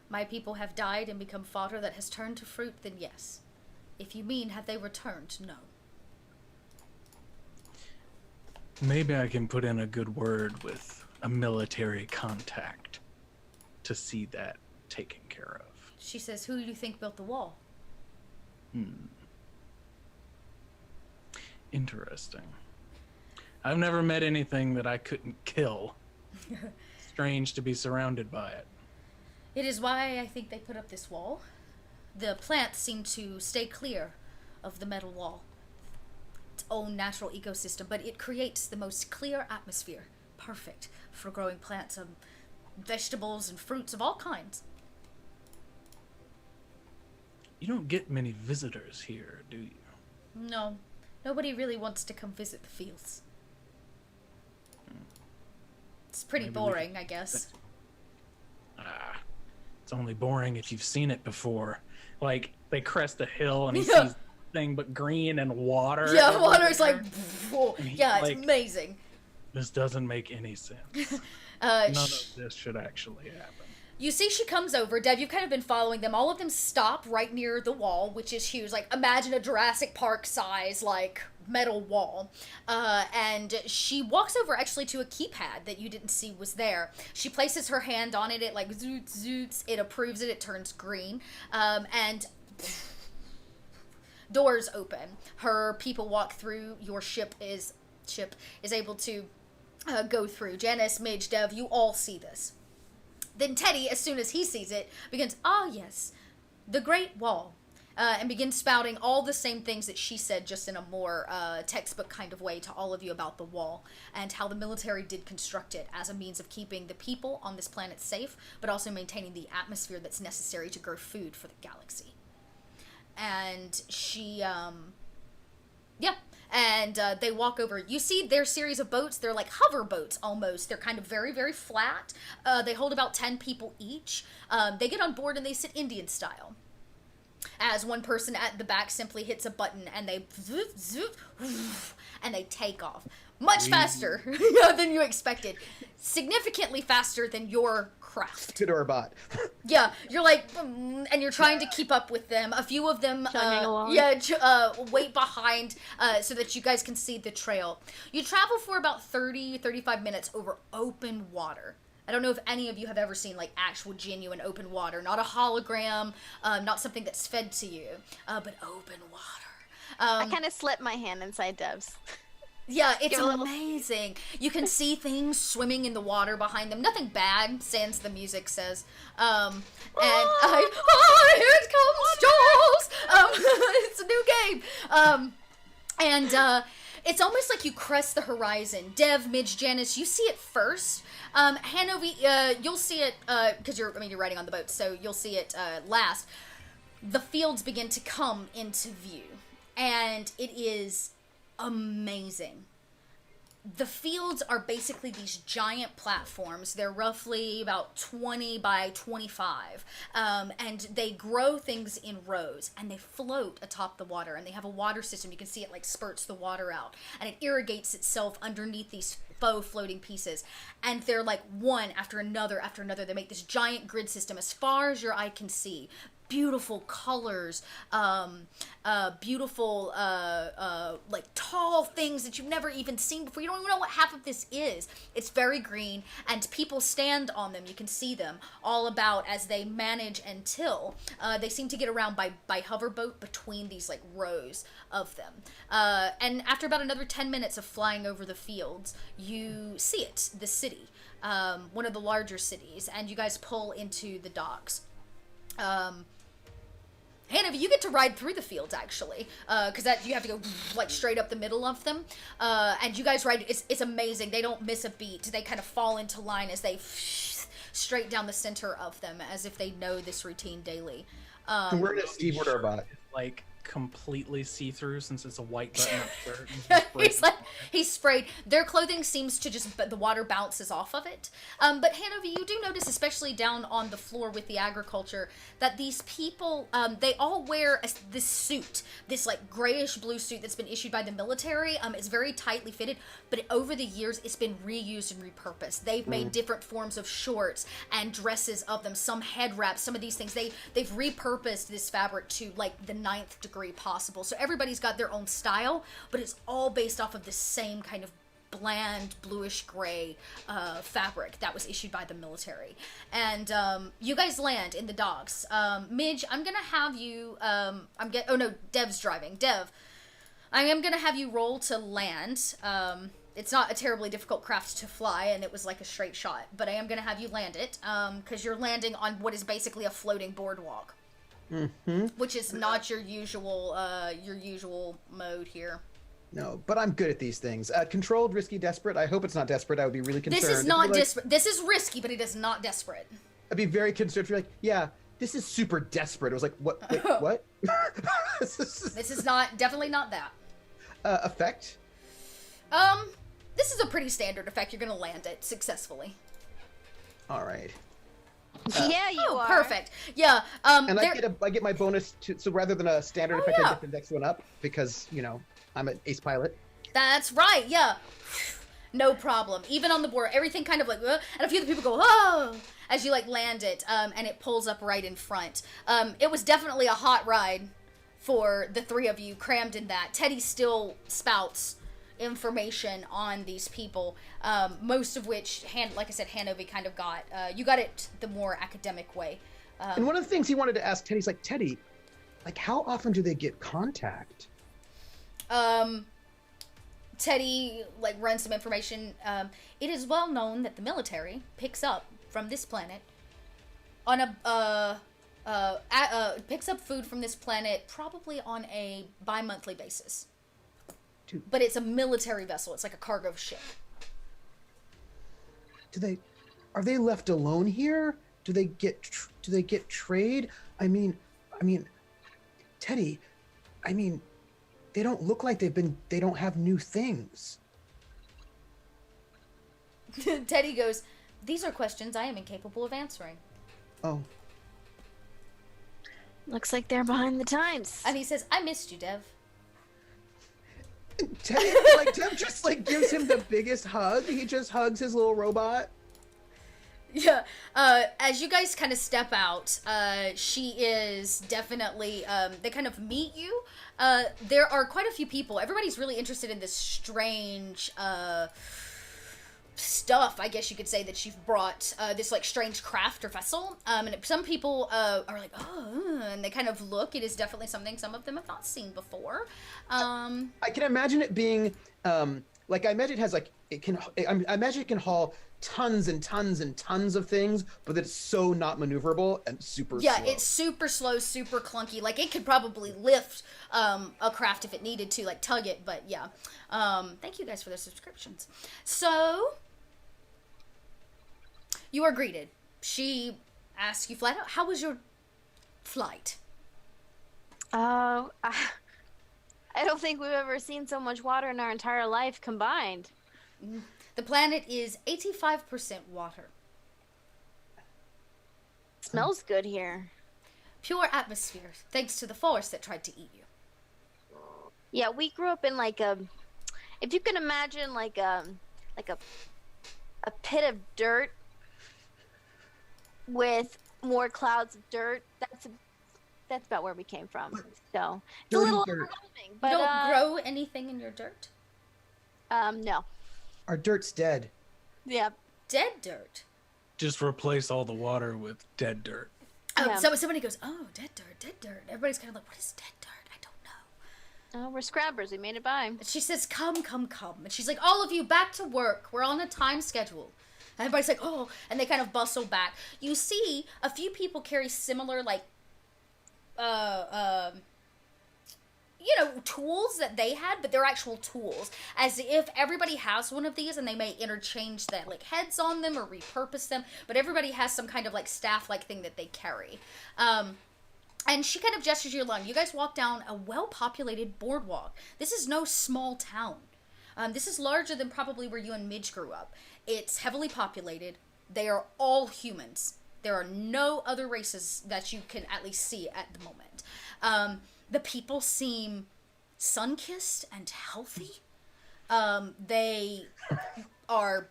my people have died and become fodder that has turned to fruit, then yes. If you mean have they returned, no. Maybe I can put in a good word with a military contact to see that taken care of. She says, "Who do you think built the wall?" Interesting. I've never met anything that I couldn't kill. Strange to be surrounded by it. It is why I think they put up this wall. The plants seem to stay clear of the metal wall. Its own natural ecosystem, but it creates the most clear atmosphere. Perfect for growing plants and vegetables and fruits of all kinds. You don't get many visitors here, do you? No, nobody really wants to come visit the fields. It's pretty Maybe we boring, I guess. It's only boring if you've seen it before. Like, they crest a hill and he Yeah. sees nothing but green and water. Yeah, water's like, everywhere. And he's yeah, it's like, amazing. This doesn't make any sense. None of this should actually happen. You see she comes over. Dev, you've kind of been following them. All of them stop right near the wall, which is huge. Like, imagine a Jurassic Park size, like, metal wall. And she walks over, actually, to a keypad that you didn't see was there. She places her hand on it. It, like, zoots, zoots. It approves it. It turns green. And doors open. Her people walk through. Your ship is able to go through. Janice, Midge, Dev, you all see this. Then Teddy, as soon as he sees it, begins, "Ah, yes, the Great Wall," and begins spouting all the same things that she said, just in a more textbook kind of way to all of you about the wall, and how the military did construct it as a means of keeping the people on this planet safe, but also maintaining the atmosphere that's necessary to grow food for the galaxy. And she, and they walk over. You see their series of boats. They're like hover boats almost. They're kind of very, very flat. They hold about 10 people each. They get on board and they sit Indian style. As one person at the back simply hits a button and they zoop, zoop, and they take off. Much faster than you expected. Significantly faster than your craft. Bot. Yeah, you're like, and you're trying to keep up with them. A few of them, wait behind so that you guys can see the trail. You travel for about 35 minutes over open water. I don't know if any of you have ever seen, like, actual, genuine open water. Not a hologram, not something that's fed to you, but open water. I kind of slipped my hand inside Dev's. Yeah, it's amazing. You can see things swimming in the water behind them. Nothing bad, sans the music says. Here it comes, Jules! It's a new game. It's almost like you crest the horizon. Dev, Midge, Janice, you see it first. Hanover, you'll see it, because you're riding on the boat, so you'll see it last. The fields begin to come into view, and it is amazing. The fields are basically these giant platforms. They're roughly about 20 by 25, and they grow things in rows, and they float atop the water, and they have a water system. You can see it like spurts the water out, and it irrigates itself underneath these faux floating pieces, and they're like one after another after another. They make this giant grid system as far as your eye can see. Beautiful colors, beautiful, like tall things that you've never even seen before. You don't even know what half of this is. It's very green, and people stand on them. You can see them all about as they manage and till. They seem to get around by hoverboat between these like rows of them. And after about another 10 minutes of flying over the fields, you see it, the city, one of the larger cities, and you guys pull into the docks. Hanover, you get to ride through the fields, actually, because you have to go, like, straight up the middle of them, and you guys ride, it's amazing. They don't miss a beat. They kind of fall into line as they straight down the center of them, as if they know this routine daily. We're in a Steve Bot. Like, completely see-through since it's a white button-up shirt. He's sprayed. Their clothing seems to just, the water bounces off of it. But Hanover, you do notice, especially down on the floor with the agriculture, that these people, they all wear this suit, this like grayish blue suit that's been issued by the military. It's very tightly fitted, but over the years, it's been reused and repurposed. They've made different forms of shorts and dresses of them, some head wraps, some of these things. They've repurposed this fabric to like the 9th degree possible. So everybody's got their own style, but it's all based off of the same kind of bland bluish gray fabric that was issued by the military. And you guys land in the docks. Midge, I'm gonna have you Dev's driving. Dev, I am gonna have you roll to land. It's not a terribly difficult craft to fly, and it was like a straight shot, but I am gonna have you land it because you're landing on what is basically a floating boardwalk. Mm-hmm. Which is not your usual mode here. No, but I'm good at these things. Controlled, risky, desperate. I hope it's not desperate. I would be really concerned. This is not desperate. This is risky, but it is not desperate. I'd be very concerned if you're like, yeah, this is super desperate. It was like, what? Wait, what? This is definitely not that. Effect? This is a pretty standard effect. You're gonna land it successfully. All right. Yeah, you are. Perfect. Yeah. And I get my bonus so rather than a standard effect, I get the next one up because I'm an ace pilot. That's right. Yeah. No problem. Even on the board, everything kind of like, and a few of the people go, oh, as you like land it, and it pulls up right in front. It was definitely a hot ride for the three of you crammed in that. Teddy still spouts information on these people, most of which, like I said, Hanover kind of got. You got it the more academic way. And one of the things he wanted to ask Teddy's like, Teddy, like how often do they get contact? Teddy like runs some information. It is well known that the military picks up from this planet on picks up food from this planet probably on a bi-monthly basis. But it's a military vessel. It's like a cargo ship. Are they left alone here? Do they get trade? I mean, Teddy, they don't look like they don't have new things. Teddy goes, these are questions I am incapable of answering. Oh. Looks like they're behind the times. And he says, I missed you, Dev. Tev just like gives him the biggest hug. He just hugs his little robot. Yeah, as you guys kind of step out, she is definitely, they kind of meet you. There are quite a few people. Everybody's really interested in this strange, stuff, I guess you could say, that you've brought, this, like, strange craft or vessel. And some people, are like, oh, and they kind of look. It is definitely something some of them have not seen before. I can imagine it being, like, I imagine it has, like, I imagine it can haul tons and tons and tons of things, but it's so not maneuverable and super slow. It's super slow, super clunky. Like, it could probably lift a craft if it needed to, like, tug it, but yeah. Thank you guys for the subscriptions. So, you are greeted. She asks you flat out, how was your flight? I don't think we've ever seen so much water in our entire life combined. The planet is 85% water. Smells good here. Pure atmosphere, thanks to the forest that tried to eat you. Yeah, we grew up in like a, if you can imagine like a pit of dirt with more clouds of dirt. That's about where we came from. So it's a little overwhelming. But you don't grow anything in your dirt? No. Our dirt's dead. Yeah. Dead dirt. Just replace all the water with dead dirt. Yeah. So somebody goes, oh, dead dirt, dead dirt. Everybody's kind of like, what is dead dirt? I don't know. Oh, we're scrabbers. We made it by. And she says, come, come, come. And she's like, all of you, back to work. We're on a time schedule. And everybody's like, oh, and they kind of bustle back. You see a few people carry similar, like, tools that they had, but they're actual tools. As if everybody has one of these, and they may interchange the, like, heads on them or repurpose them, but everybody has some kind of, like, staff-like thing that they carry. And she kind of gestures you along. You guys walk down a well-populated boardwalk. This is no small town. This is larger than probably where you and Midge grew up. It's heavily populated. They are all humans. There are no other races that you can at least see at the moment. The people seem sun-kissed and healthy. They are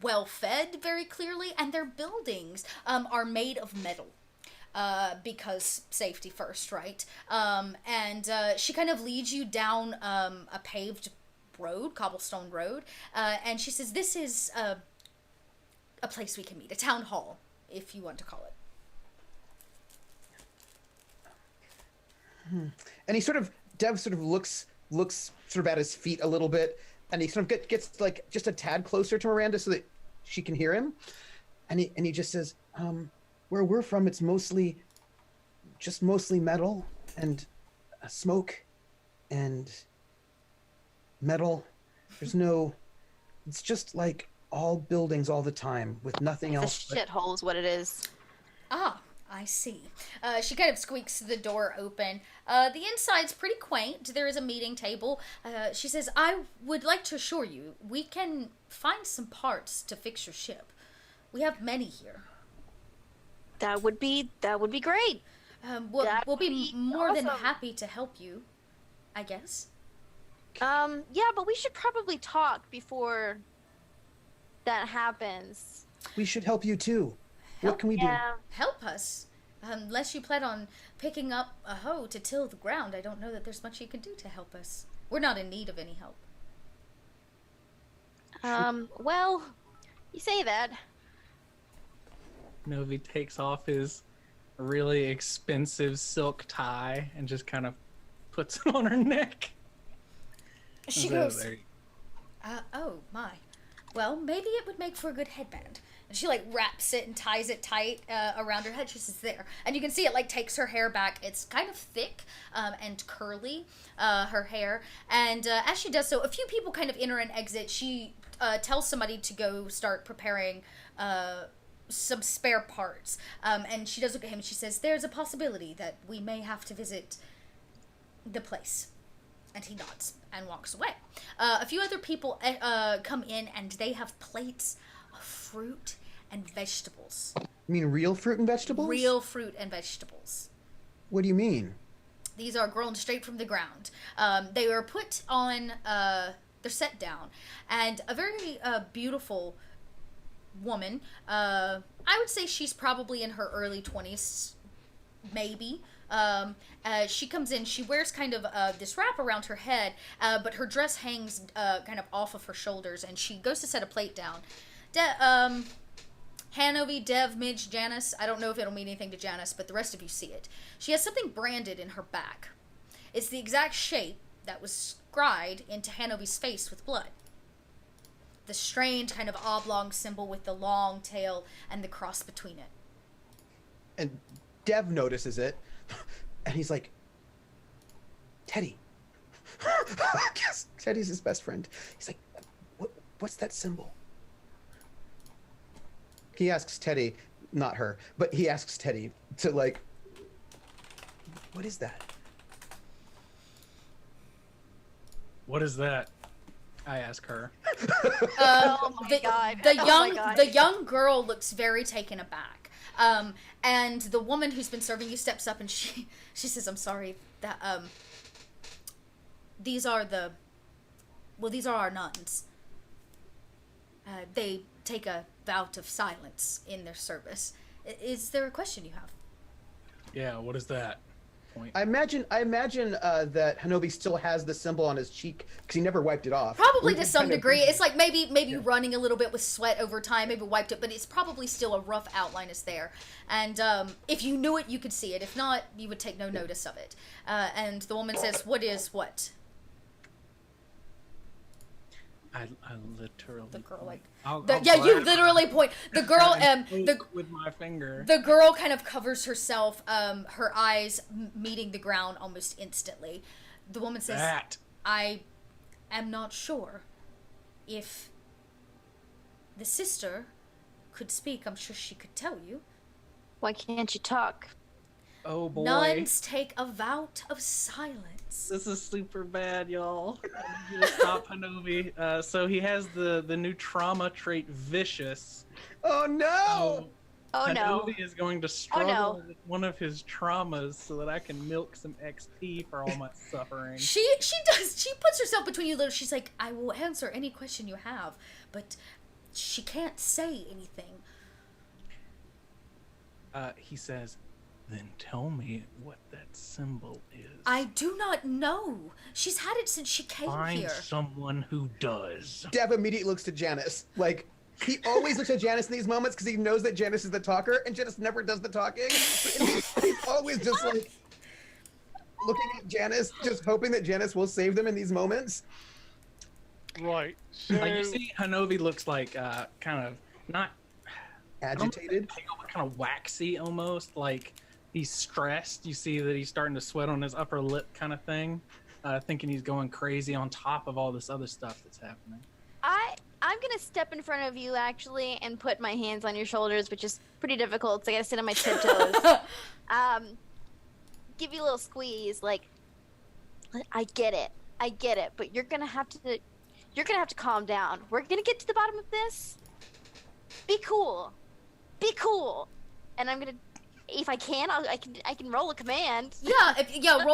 well-fed, very clearly, and their buildings are made of metal. Because safety first, right? And she kind of leads you down a paved road, cobblestone road, and she says, this is a place we can meet, a town hall, if you want to call it. And he Dev sort of looks sort of at his feet a little bit, and he sort of gets like just a tad closer to Miranda so that she can hear him, and he just says, where we're from, it's mostly metal and smoke and metal. It's just like all buildings all the time with nothing else. The shithole is what it is. Ah, I see. She kind of squeaks the door open. The inside's pretty quaint. There is a meeting table. She says, I would like to assure you, we can find some parts to fix your ship. We have many here. That would be great. We'll be more than awesome. happy to help you, I guess. Yeah, but we should probably talk before that happens. We should help you too. What can we do? Help us. Unless you plan on picking up a hoe to till the ground, I don't know that there's much you can do to help us. We're not in need of any help. Well, you say that. Novi takes off his really expensive silk tie and just kind of puts it on her neck. She goes, oh my. Well, maybe it would make for a good headband. And she, like, wraps it and ties it tight around her head. She says, there. And you can see it, like, takes her hair back. It's kind of thick and curly, her hair. And as she does so, a few people kind of enter and exit. She tells somebody to go start preparing some spare parts. And she does look at him and she says, there's a possibility that we may have to visit the place. And he nods and walks away. A few other people come in and they have plates of fruit and vegetables. You mean real fruit and vegetables? Real fruit and vegetables. What do you mean? These are grown straight from the ground. They are put on, they're set down. And a very beautiful woman, I would say she's probably in her early 20s, maybe. She comes in, she wears kind of this wrap around her head, but her dress hangs kind of off of her shoulders, and she goes to set a plate down. Hanovi, Dev, Midge, Janice, I don't know if it'll mean anything to Janice, but the rest of you see it. She has something branded in her back. It's the exact shape that was scried into Hanovi's face with blood. The strange kind of oblong symbol with the long tail and the cross between it. And Dev notices it, and he's like, Teddy. Yes, Teddy's his best friend. He's like, what's that symbol? He asks Teddy, not her, but he asks Teddy to, like, what is that? What is that? I ask her. Oh my god. The young girl looks very taken aback. And the woman who's been serving you steps up and she says, I'm sorry, that these are our nuns. They take a vow of silence in their service. Is there a question you have? Yeah, what is that? Point. I imagine that Hanovi still has the symbol on his cheek because he never wiped it off. Probably to some degree. It's like maybe running a little bit with sweat over time, maybe wiped it, but it's probably still a rough outline is there. And if you knew it, you could see it. If not, you would take no notice of it. And the woman says, what is what? I literally. The girl like. You literally point. The girl with my finger. The girl kind of covers herself, her eyes meeting the ground almost instantly. The woman says, I am not sure if the sister could speak. I'm sure she could tell you. Why can't you talk? Oh boy. Nuns take a vow of silence. This is super bad, y'all. I need you to stop Hanovi. So he has the new trauma trait, Vicious. Oh no! Oh no. Hanovi is going to struggle with one of his traumas so that I can milk some XP for all my suffering. She puts herself between you. She's like, I will answer any question you have, but she can't say anything. He says, then tell me what that symbol is. I do not know. She's had it since she came here. Find someone who does. Dev immediately looks to Janice. Like, he always looks at Janice in these moments because he knows that Janice is the talker, and Janice never does the talking. He's always just like looking at Janice, just hoping that Janice will save them in these moments. Right. So You see, Hanovi looks like kind of not agitated, kind of waxy almost, like he's stressed. You see that he's starting to sweat on his upper lip, kind of thing, thinking he's going crazy on top of all this other stuff that's happening. I'm gonna step in front of you actually and put my hands on your shoulders, which is pretty difficult. So I gotta sit on my tiptoes. Give you a little squeeze, like I get it, but you're gonna have to calm down. We're gonna get to the bottom of this. Be cool, and I'm gonna. If I can, I can roll a command. Roll.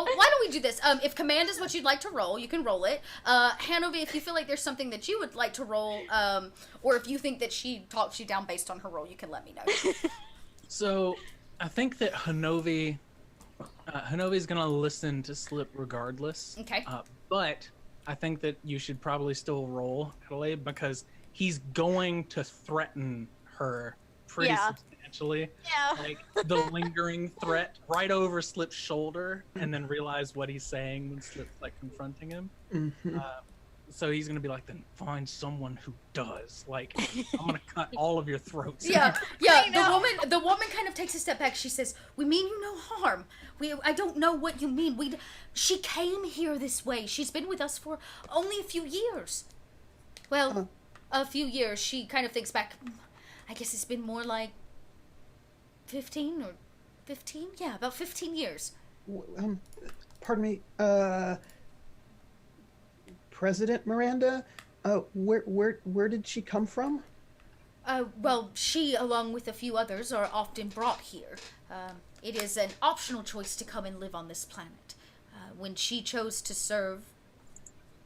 Why don't we do this? If command is what you'd like to roll, you can roll it. Hanovi, if you feel like there's something that you would like to roll, or if you think that she talks you down based on her roll, you can let me know. So, I think that Hanovi's gonna listen to Slip regardless. Okay. But I think that you should probably still roll, Adelaide, because he's going to threaten her pretty substantially. Yeah. Like the lingering threat right over Slip's shoulder, and then realize what he's saying when Slip's like confronting him. Mm-hmm. So he's gonna be like, then find someone who does. Like, I'm gonna cut all of your throats. Yeah. The woman kind of takes a step back. She says, "We mean you no harm. I don't know what you mean. She came here this way. She's been with us for only a few years. Well, a few years." She kind of thinks back. I guess it's been more like 15 or 15? Yeah, about 15 years. Pardon me, President Miranda? Where did she come from? Well, she, along with a few others, are often brought here. It is an optional choice to come and live on this planet. when she chose to serve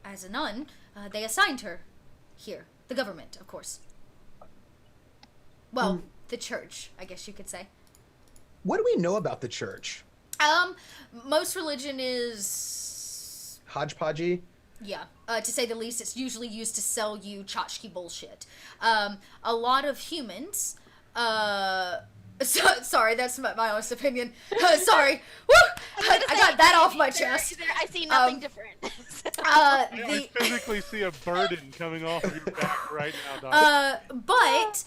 as a nun, they assigned her here. The government, of course. Well, the church, I guess you could say. What do we know about the church? Most religion is... Hodgepodgey? Yeah, to say the least. It's usually used to sell you tchotchke bullshit. A lot of humans, sorry, that's my honest opinion. Sorry. Woo! I got that off my chest. I see nothing different. I physically see a burden coming off of your back right now, Doc. But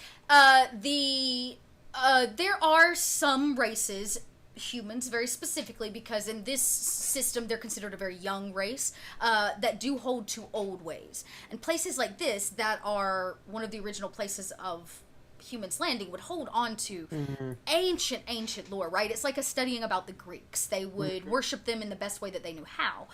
there are some races, humans very specifically, because in this system they're considered a very young race, that do hold to old ways. And places like this that are one of the original places of humans landing would hold on to ancient lore, right? It's like a studying about the Greeks. They would worship them in the best way that they knew how.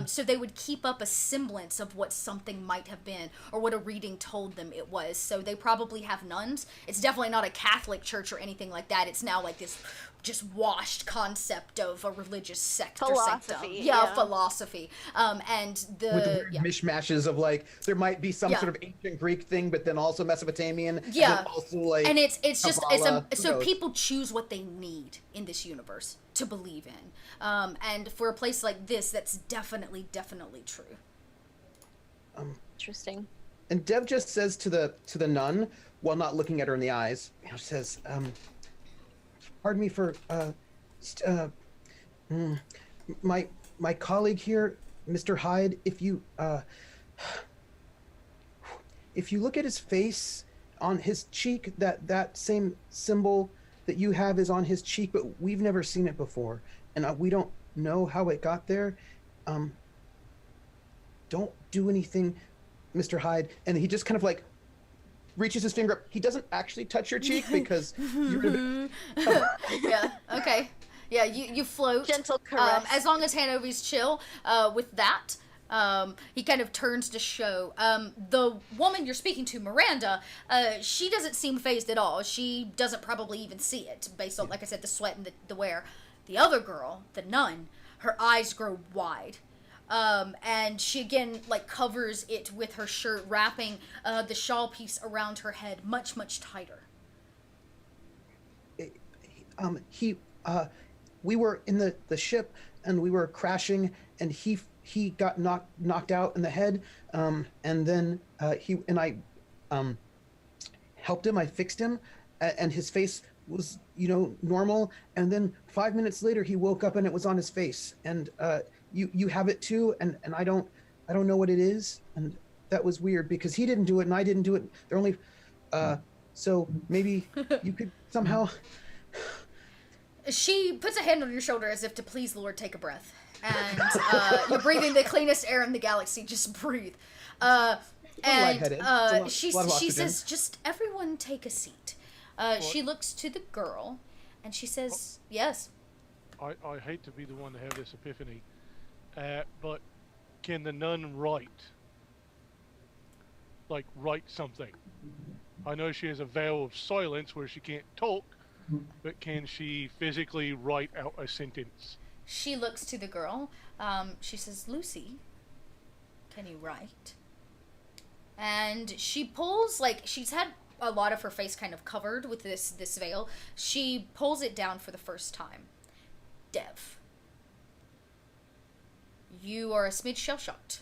So they would keep up a semblance of what something might have been, or what a reading told them it was. So they probably have nuns. It's definitely not a Catholic church or anything like that. It's now like this just washed concept of a religious sect Philosophy, or sanctum. yeah. Philosophy. And the With the weird mishmashes of like, there might be some sort of ancient Greek thing, but then also Mesopotamian. Yeah. And also like and it's just Kabbalah, so people choose what they need in this universe to believe in. And for a place like this, that's definitely true. Interesting. And Dev just says to the nun, while not looking at her in the eyes, says, pardon me for my colleague here, Mr. Hyde, if you look at his face, on his cheek, that same symbol that you have is on his cheek, but we've never seen it before, and we don't know how it got there. Don't do anything, Mr. Hyde. And he just kind of like reaches his finger up. He doesn't actually touch your cheek because you're Yeah, okay. Yeah, you float. Gentle caress. As long as Hanover's chill with that. He kind of turns to show. The woman you're speaking to, Miranda, she doesn't seem phased at all. She doesn't probably even see it, based on, like I said, the sweat and the wear. The other girl, the nun, her eyes grow wide. And she again, like, covers it with her shirt, wrapping the shawl piece around her head much, much tighter. We were in the ship, and we were crashing, and he got knocked out in the head, and then I helped him. I fixed him, and his face was normal. And then 5 minutes later, he woke up and it was on his face. And you have it too, and I don't know what it is, and that was weird because he didn't do it and I didn't do it. They're only so maybe you could somehow. She puts a hand on your shoulder as if to please, Lord, take a breath. And you're breathing the cleanest air in the galaxy. Just breathe. And she says, just everyone take a seat. She looks to the girl, and she says, yes. I hate to be the one to have this epiphany, but can the nun write? Like, write something? I know she has a veil of silence where she can't talk, but can she physically write out a sentence? She looks to the girl. She says, Lucy, can you write? And she pulls, like, she's had a lot of her face kind of covered with this veil. She pulls it down for the first time. Dev, you are a smidge shell-shocked.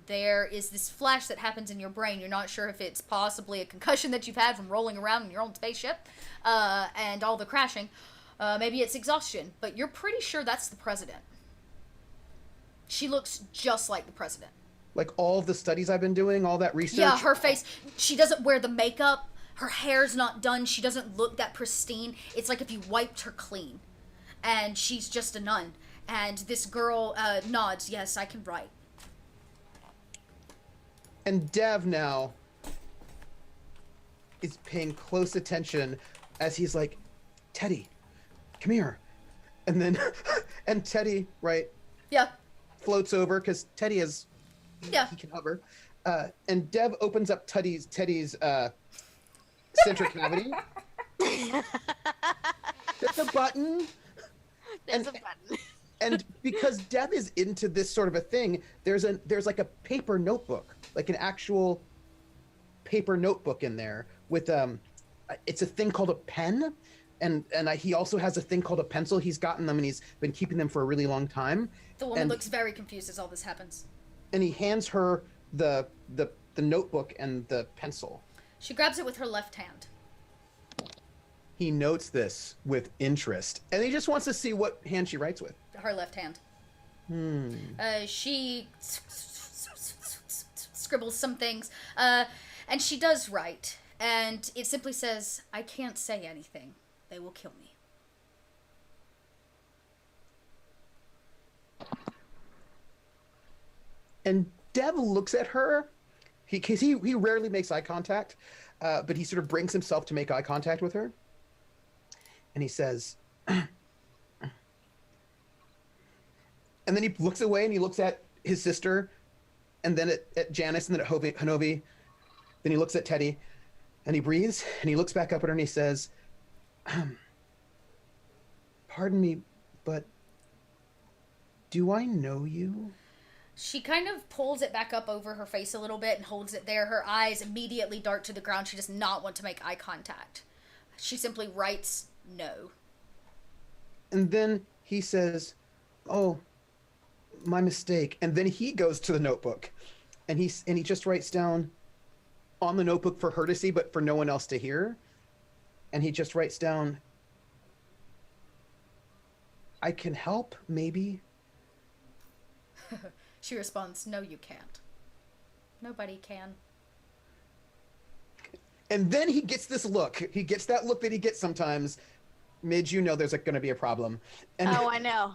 There is this flash that happens in your brain. You're not sure if it's possibly a concussion that you've had from rolling around in your own spaceship and all the crashing. Maybe it's exhaustion, but you're pretty sure that's the president. She looks just like the president. Like all of the studies I've been doing, all that research. Yeah, her face. She doesn't wear the makeup. Her hair's not done. She doesn't look that pristine. It's like if you wiped her clean. And she's just a nun. And this girl nods, yes, I can write. And Dev now is paying close attention as he's like, Teddy, come here. And then, and Teddy, right? Yeah. Floats over because Teddy is, he can hover. And Dev opens up Teddy's central cavity. There's a button. There's a button. And because Deb is into this sort of a thing, there's like a paper notebook, like an actual paper notebook in there with it's a thing called a pen, and he also has a thing called a pencil. He's gotten them and he's been keeping them for a really long time. The woman looks very confused as all this happens. And he hands her the notebook and the pencil. She grabs it with her left hand. He notes this with interest, and he just wants to see what hand she writes with. Her left hand. She scribbles some things, and she does write, and it simply says, "I can't say anything. They will kill me." And Dev looks at her, because he rarely makes eye contact, but he sort of brings himself to make eye contact with her. And he says, and then he looks away and he looks at his sister, and then at Janice, and then at Hanovi. Then he looks at Teddy, and he breathes, and he looks back up at her and he says, "Pardon me, but do I know you?" She kind of pulls it back up over her face a little bit and holds it there. Her eyes immediately dart to the ground. She does not want to make eye contact. She simply writes no. And then he says, "Oh, my mistake." And then he goes to the notebook, and he just writes down on the notebook for her to see, but for no one else to hear. And he just writes down, "I can help, maybe." She responds, "No, you can't. Nobody can." And then he gets this look. He gets that look that he gets sometimes. Midge, you know there's going to be a problem. And, Oh, I know.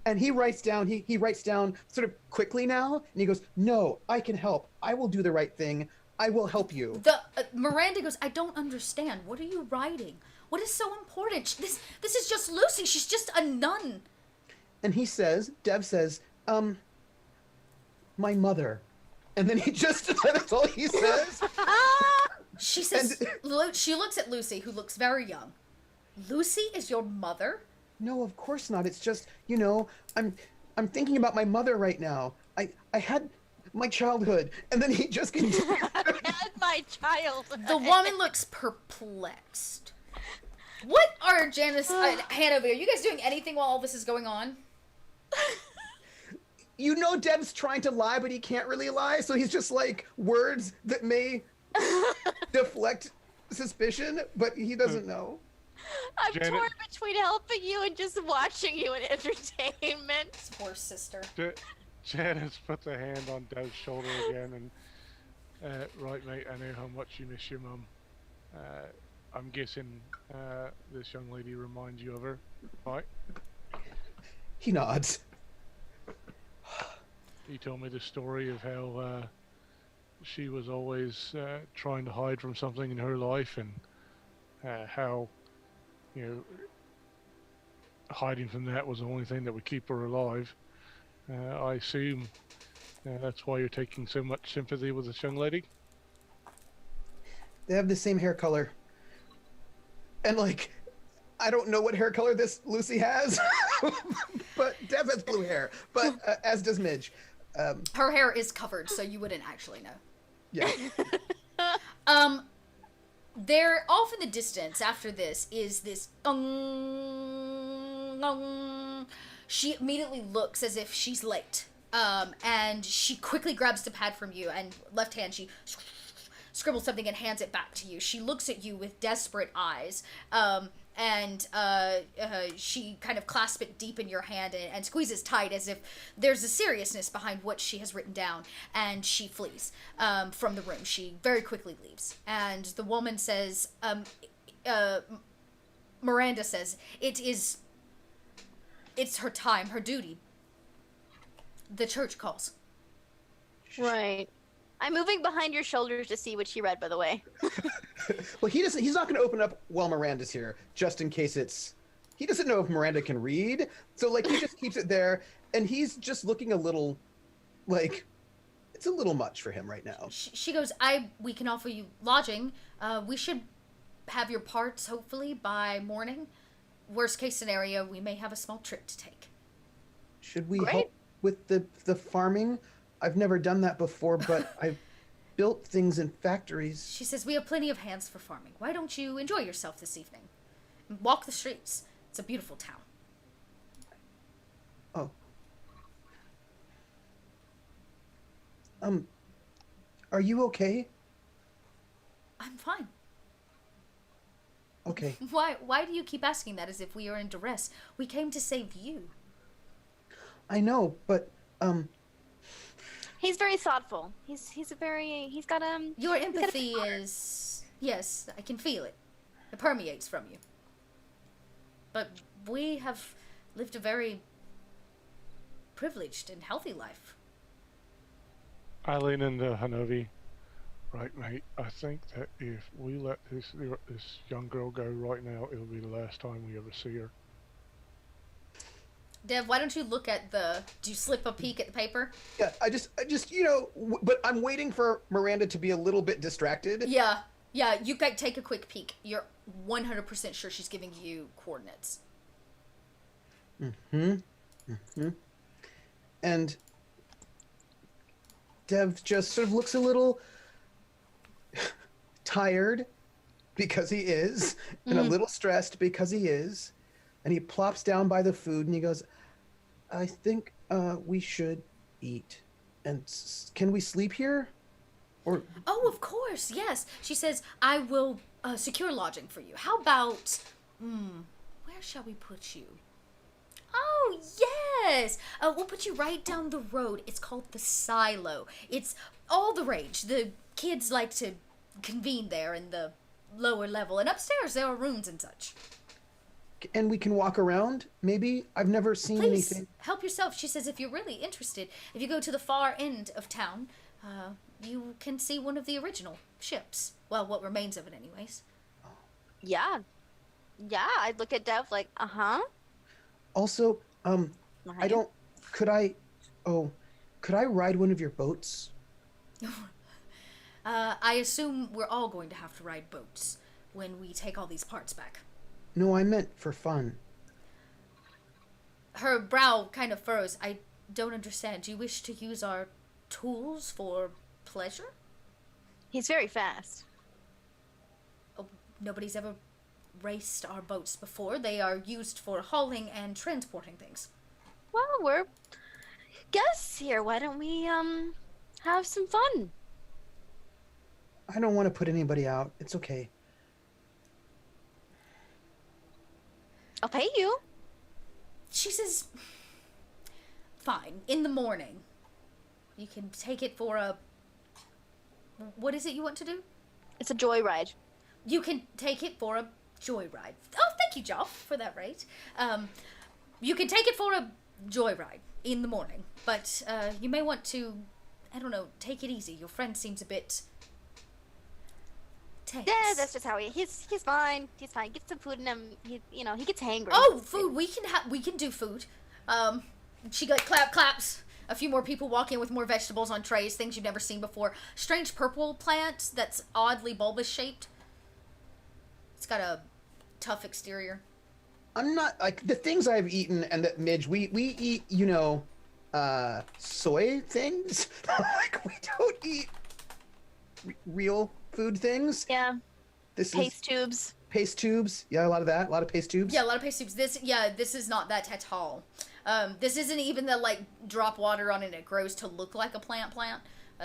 and he writes down, he writes down sort of quickly now, and he goes, "No, I can help. I will do the right thing. I will help you." Miranda goes, "I don't understand. What are you writing? What is so important? This is just Lucy. She's just a nun." And he says, Dev says, "My mother." And then he just, that's all he says. She says, she looks at Lucy, who looks very young. "Lucy is your mother?" "No, of course not. It's just, I'm thinking about my mother right now. I had my childhood." And then he just continues. I had my childhood. The woman looks perplexed. What are Janice and Hanover? Are you guys doing anything while all this is going on? Deb's trying to lie, but he can't really lie, so he's just like words that may deflect suspicion, but he doesn't know. I'm Janet- torn between helping you and just watching you in entertainment. This poor sister. Janice puts a hand on Dev's shoulder again and, "Right, mate, I know how much you miss your mum. I'm guessing this young lady reminds you of her, right?" He nods. He told me the story of how she was always trying to hide from something in her life, and how, hiding from that was the only thing that would keep her alive. I assume that's why you're taking so much sympathy with this young lady. They have the same hair color. And I don't know what hair color this Lucy has, but Dev has blue hair, but as does Midge. Her hair is covered, so you wouldn't actually know. Yeah. There, off in the distance, after this, is this gong, gong. She immediately looks as if she's late. And she quickly grabs the pad from you, and left hand, she scribbles something and hands it back to you. She looks at you with desperate eyes, and she kind of clasps it deep in your hand and squeezes tight as if there's a seriousness behind what she has written down, and she flees from the room. She very quickly leaves, and the woman says, Miranda says, it's her time, her duty. The church calls. Right. I'm moving behind your shoulders to see what she read, by the way. Well, he's not going to open up while Miranda's here, just in case he doesn't know if Miranda can read. So, he just keeps it there, and he's just looking a little, it's a little much for him right now. She goes, we can offer you lodging. We should have your parts, hopefully, by morning. Worst case scenario, we may have a small trip to take. Should we Great. help with the farming? I've never done that before, but I've built things in factories. She says, we have plenty of hands for farming. Why don't you enjoy yourself this evening? And walk the streets. It's a beautiful town. Oh. Are you okay? I'm fine. Okay. Why do you keep asking that as if we are in duress? We came to save you. I know, but He's very thoughtful. He's got Your empathy is... Yes, I can feel it. It permeates from you. But we have lived a very privileged and healthy life. I lean into Hanavi. Right, mate. I think that if we let this young girl go right now, it'll be the last time we ever see her. Dev, why don't you look at do you slip a peek at the paper? yeah, I just but I'm waiting for Miranda to be a little bit distracted. Yeah, you can take a quick peek. You're 100% sure she's giving you coordinates. And Dev just sort of looks a little tired because he is, and a little stressed because he is. And he plops down by the food and he goes, I think we should eat. And can we sleep here? Or Oh, of course, yes. She says, I will secure lodging for you. How about, where shall we put you? Oh, yes! We'll put you right down the road. It's called the Silo. It's all the rage. The kids like to convene there in the lower level. And upstairs there are rooms and such. and we can walk around, maybe? I've never seen Please, anything. help yourself. She says if you're really interested, if you go to the far end of town, you can see one of the original ships. Well, what remains of it anyways. Yeah. Yeah, I'd look at Dev like, uh-huh. Also, I don't, could I ride one of your boats? I assume we're all going to have to ride boats when we take all these parts back. No, I meant for fun. Her brow kind of furrows. I don't understand. Do you wish to use our tools for pleasure? He's very fast. Oh, nobody's ever raced our boats before. They are used for hauling and transporting things. Well, we're guests here. Why don't we, have some fun? I don't want to put anybody out. It's okay. I'll pay you. She says, fine, in the morning. You can take it for a... What is it you want to do? It's a joyride. You can take it for a joyride. Oh, thank you, Joff, for that rate. You can take it for a joyride in the morning, but you may want to, I don't know, take it easy. Your friend seems a bit tense. Yeah, that's just how he's fine. He's fine. Get some food in him. He gets hangry. Oh, food. We can do food. She got claps. A few more people walk in with more vegetables on trays, things you've never seen before. Strange purple plant that's oddly bulbous shaped. It's got a tough exterior. I'm not, like, the things I've eaten and that Midge, we eat, soy things. Like, we don't eat real food things. Yeah. This Paste tubes. paste tubes. Yeah, a lot of that. A lot of paste tubes. Yeah, a lot of paste tubes. This is not that at all. This isn't even the, like, drop water on it and it grows to look like a plant.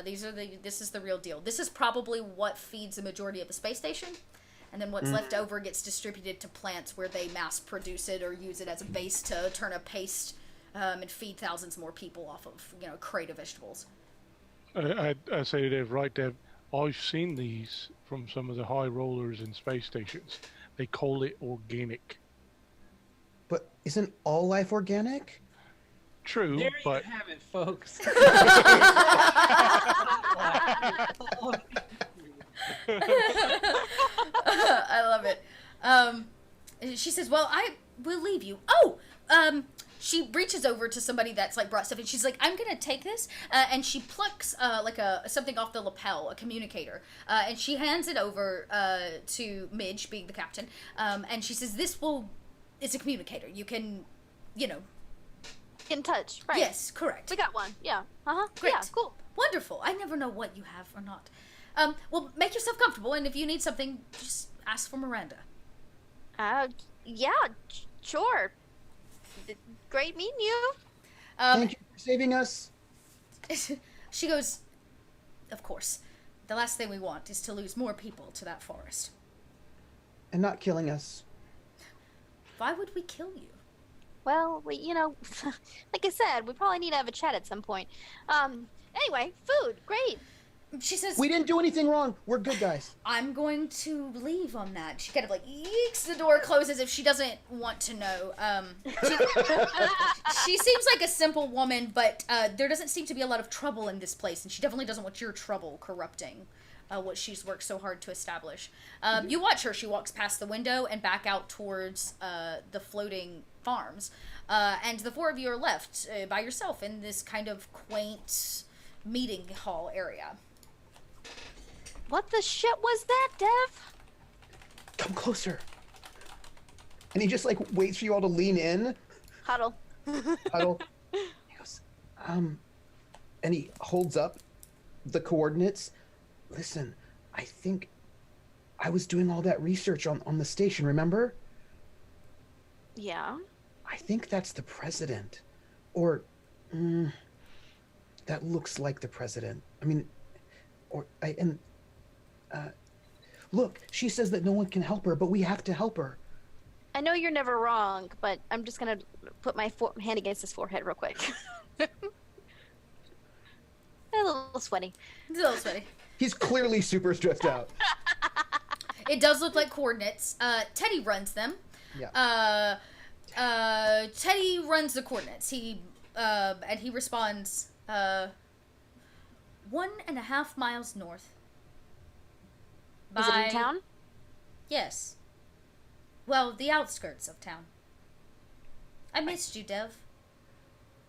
This is the real deal. This is probably what feeds the majority of the space station. And then what's left over gets distributed to plants where they mass produce it or use it as a base to turn a paste and feed thousands more people off of, a crate of vegetables. I say to Dave, right, Dave, I've seen these from some of the high rollers in space stations. They call it organic. But isn't all life organic? True, There but you have it, folks. I love it. She says, well, I will leave you. She reaches over to somebody that's, like, brought stuff, and she's like, I'm gonna take this, and she plucks, something off the lapel, a communicator, and she hands it over, to Midge, being the captain, and she says, it's a communicator. You can, Get in touch, right? Yes, correct. We got one. Yeah. Great. Yeah. Cool. Wonderful. I never know what you have or not. Well, make yourself comfortable, and if you need something, just ask for Miranda. Yeah. Sure. Great meeting you. Thank you for saving us. She goes, of course. The last thing we want is to lose more people to that forest. And not killing us. Why would we kill you? Well, like I said, we probably need to have a chat at some point. Anyway, food, great. She says, We didn't do anything wrong. We're good guys. I'm going to leave on that. She kind of like yeeks the door closed as if she doesn't want to know. She seems like a simple woman, but there doesn't seem to be a lot of trouble in this place, and she definitely doesn't want your trouble corrupting what she's worked so hard to establish. You watch her. She walks past the window and back out towards the floating farms. And the four of you are left by yourself in this kind of quaint meeting hall area. What the shit was that, Dev? Come closer. And he just like waits for you all to lean in. Huddle. Huddle. He goes, and he holds up the coordinates. Listen, I think I was doing all that research on the station, remember? Yeah. I think that's the president. Or, that looks like the president. I mean, look, she says that no one can help her, but we have to help her. I know you're never wrong, but I'm just gonna put my hand against his forehead real quick. A little sweaty. It's a little sweaty. He's clearly super stressed out. It does look like coordinates. Teddy runs them. Yeah. Teddy runs the coordinates. He responds, 1.5 miles north. Is it in town? Yes. Well, the outskirts of town. I missed you, Dev.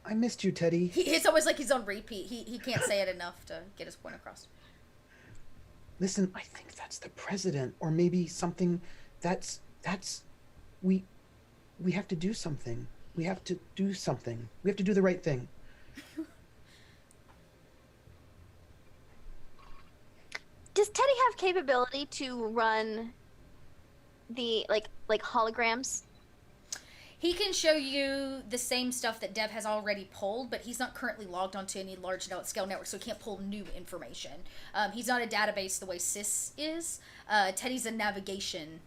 I missed you, Teddy. It's always like he's on repeat. He can't say it enough to get his point across. Listen, I think that's the president, or maybe something we have to do something. We have to do something. We have to do the right thing. Does Teddy have capability to run the like holograms? He can show you the same stuff that Dev has already pulled, but he's not currently logged onto any large scale network, so he can't pull new information. He's not a database the way Sys is. Teddy's a navigation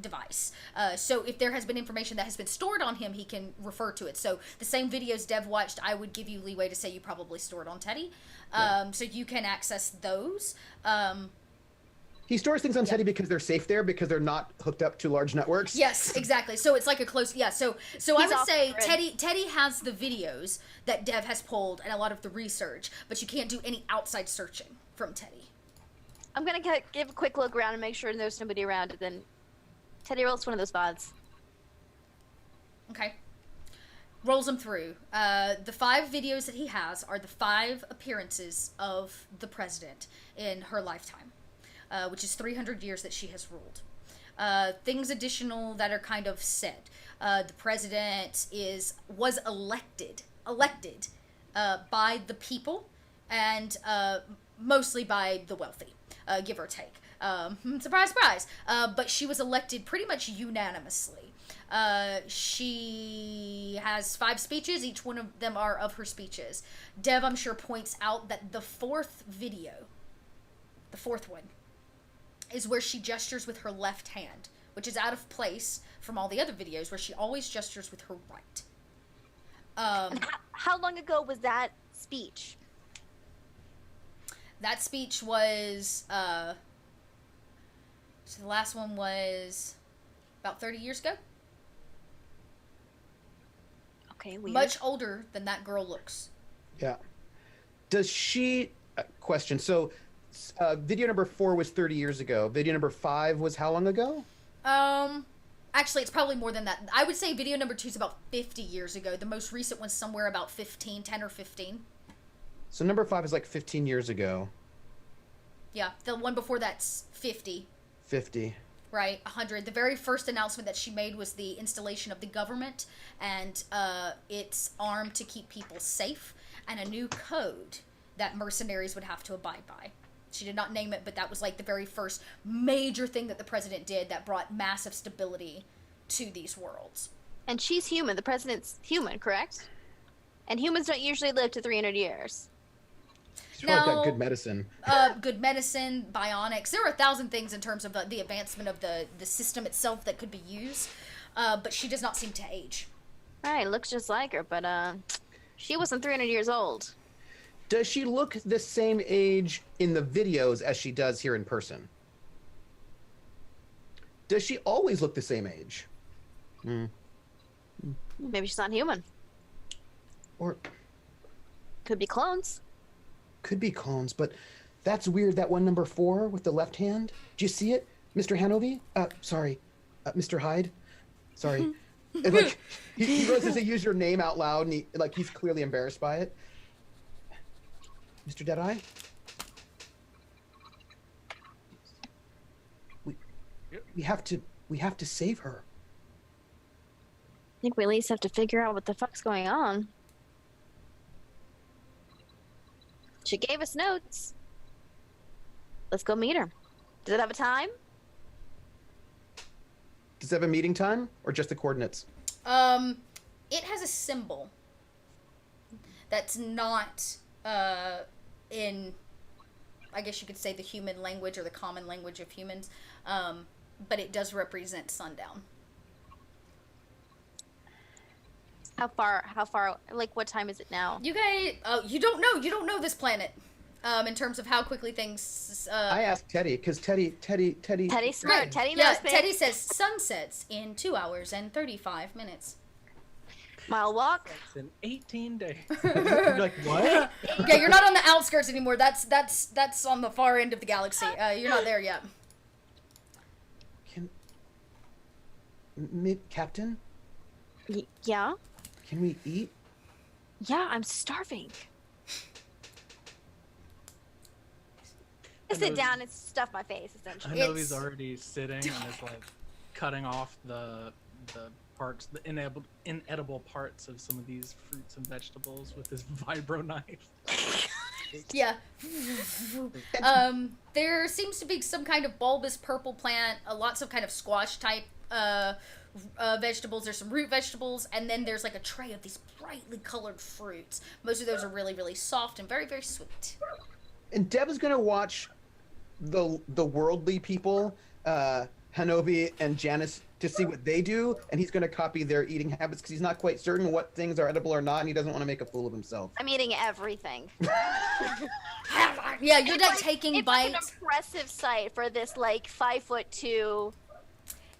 device. So if there has been information that has been stored on him, he can refer to it. So the same videos Dev watched, I would give you leeway to say you probably stored on Teddy. So you can access those. He stores things on Teddy because they're safe there, because they're not hooked up to large networks. Yes, exactly. So it's like a close, So I would say Teddy has the videos that Dev has pulled and a lot of the research, but you can't do any outside searching from Teddy. I'm gonna give a quick look around and make sure there's nobody around, and then Teddy rolls one of those VODs. Okay. Rolls them through. The 5 videos that he has are the 5 appearances of the president in her lifetime, which is 300 years that she has ruled. Things additional that are kind of said. The president was elected by the people and mostly by the wealthy, give or take. Surprise, surprise. But she was elected pretty much unanimously. She has 5 speeches. Each one of them are of her speeches. Dev, I'm sure, points out that the 4th video, the 4th one, is where she gestures with her left hand, which is out of place from all the other videos where she always gestures with her right. How long ago was that speech? That speech was, so the last one was about 30 years ago. Okay, weird. Much older than that girl looks. Yeah. Does she... question. So, video number 4 was 30 years ago. Video number 5 was how long ago? Actually, it's probably more than that. I would say video number 2 is about 50 years ago. The most recent one's somewhere about 10 or 15. So number 5 is like 15 years ago. Yeah, the one before that's 50. 50. right? 100. The very first announcement that she made was the installation of the government and its arm to keep people safe, and a new code that mercenaries would have to abide by. She did not name it, but that was like the very first major thing that the president did that brought massive stability to these worlds. And she's human. The president's human, correct? And humans don't usually live to 300 years. She's probably got good medicine. Good medicine, bionics. There are 1,000 things in terms of the advancement of the system itself that could be used, but she does not seem to age. Right, looks just like her, but she wasn't 300 years old. Does she look the same age in the videos as she does here in person? Does she always look the same age? Maybe she's not human. Or could be clones. Could be clones, but that's weird. That one number 4 with the left hand. Do you see it, Mr. Hanovi? Sorry, Mr. Hyde. Sorry. And, like, he goes to use your name out loud, and he's clearly embarrassed by it. Mr. Deadeye? We have to save her. I think we at least have to figure out what the fuck's going on. She gave us notes. Let's go meet her. Does it have a time? Does it have a meeting time or just the coordinates? It has a symbol that's not in, I guess you could say, the human language or the common language of humans, but it does represent sundown. How far, like, what time is it now? You guys, you don't know this planet, in terms of how quickly things, I asked Teddy, because Teddy's Teddy's smart. Right. Teddy knows things. Teddy says sunsets in 2 hours and 35 minutes. Mile walk. It's in 18 days. You're like, what? Yeah, you're not on the outskirts anymore. That's on the far end of the galaxy. You're not there yet. Captain? Yeah? Can we eat? Yeah, I'm starving. I sit down and stuff my face, essentially. I know he's already sitting and is like cutting off the parts, the inedible parts of some of these fruits and vegetables with his vibro knife. Yeah. There seems to be some kind of bulbous purple plant, lots of kind of squash type vegetables. There's some root vegetables, and then there's like a tray of these brightly colored fruits. Most of those are really, really soft and very, very sweet. And Deb is gonna watch the worldly people, Hanovi and Janice, to see what they do, and he's gonna copy their eating habits because he's not quite certain what things are edible or not, and he doesn't want to make a fool of himself. I'm eating everything. Yeah, you're not taking it's bites. Like an impressive sight for this, like, 5'2",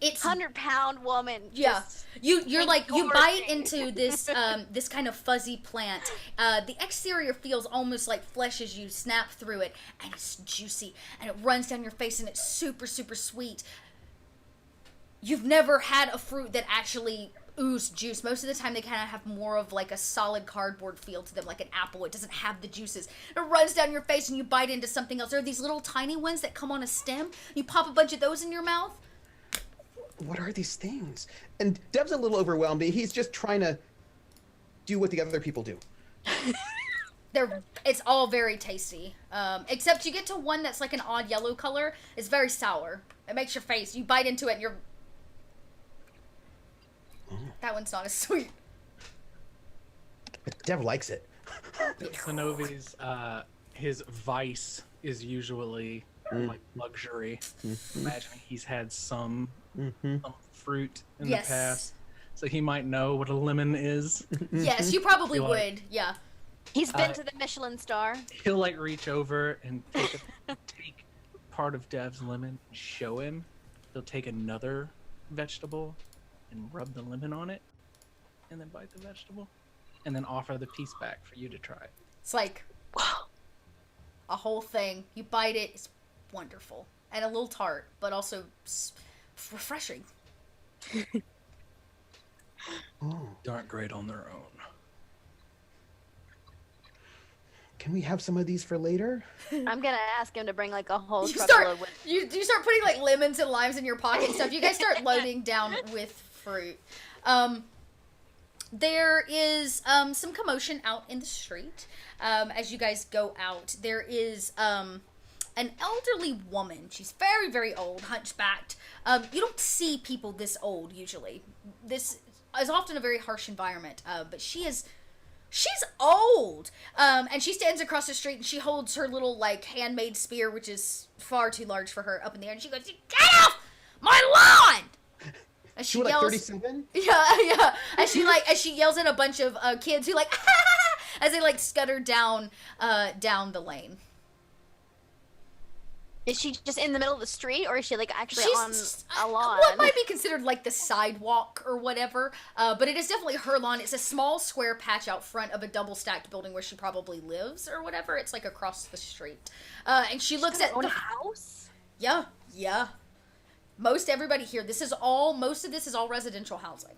It's 100-pound woman. Yeah, you're like, you engorging. bite into this this kind of fuzzy plant. The exterior feels almost like flesh as you snap through it, and it's juicy, and it runs down your face, and it's super, super sweet. You've never had a fruit that actually oozed juice. Most of the time they kind of have more of like a solid cardboard feel to them, like an apple. It doesn't have the juices. It runs down your face and you bite into something else. There are these little tiny ones that come on a stem. You pop a bunch of those in your mouth. What are these things? And Deb's a little overwhelmed. He's just trying to do what the other people do. It's all very tasty. Except you get to one that's like an odd yellow color. It's very sour. It makes your face, you bite into it and you're... That one's not as sweet. But Deb likes it. Sanovi's, his vice is usually like luxury. Imagine he's had some fruit in the past, so he might know what a lemon is. Yes, you probably You're would. like- Yeah. He's been to the Michelin star. He'll like reach over and take part of Dev's lemon, and show him. He'll take another vegetable and rub the lemon on it, and then bite the vegetable, and then offer the piece back for you to try. It's like a whole thing. You bite it, it's wonderful. And a little tart, but also refreshing. They aren't great on their own. can we have some of these for later? I'm gonna ask him to bring like a whole You truckload start, with. you start putting like lemons and limes in your pocket and stuff. You guys start loading down with fruit. There is some commotion out in the street. As you guys go out, there is an elderly woman. She's very, very old, hunchbacked. You don't see people this old usually. This is often a very harsh environment, but she's old. And she stands across the street and she holds her little like handmade spear, which is far too large for her, up in the air, and she goes, "Get off my lawn!" And she Like yells, 37? yeah. And she yells at a bunch of kids who like as they like scutter down the lane. Is she just in the middle of the street, or is she like actually She's on a lawn? What might be considered like the sidewalk or whatever, but it is definitely her lawn. It's a small square patch out front of a double stacked building where she probably lives or whatever. It's like across the street, and she looks at own the a house. Yeah. Most everybody here. Most of this is all residential housing,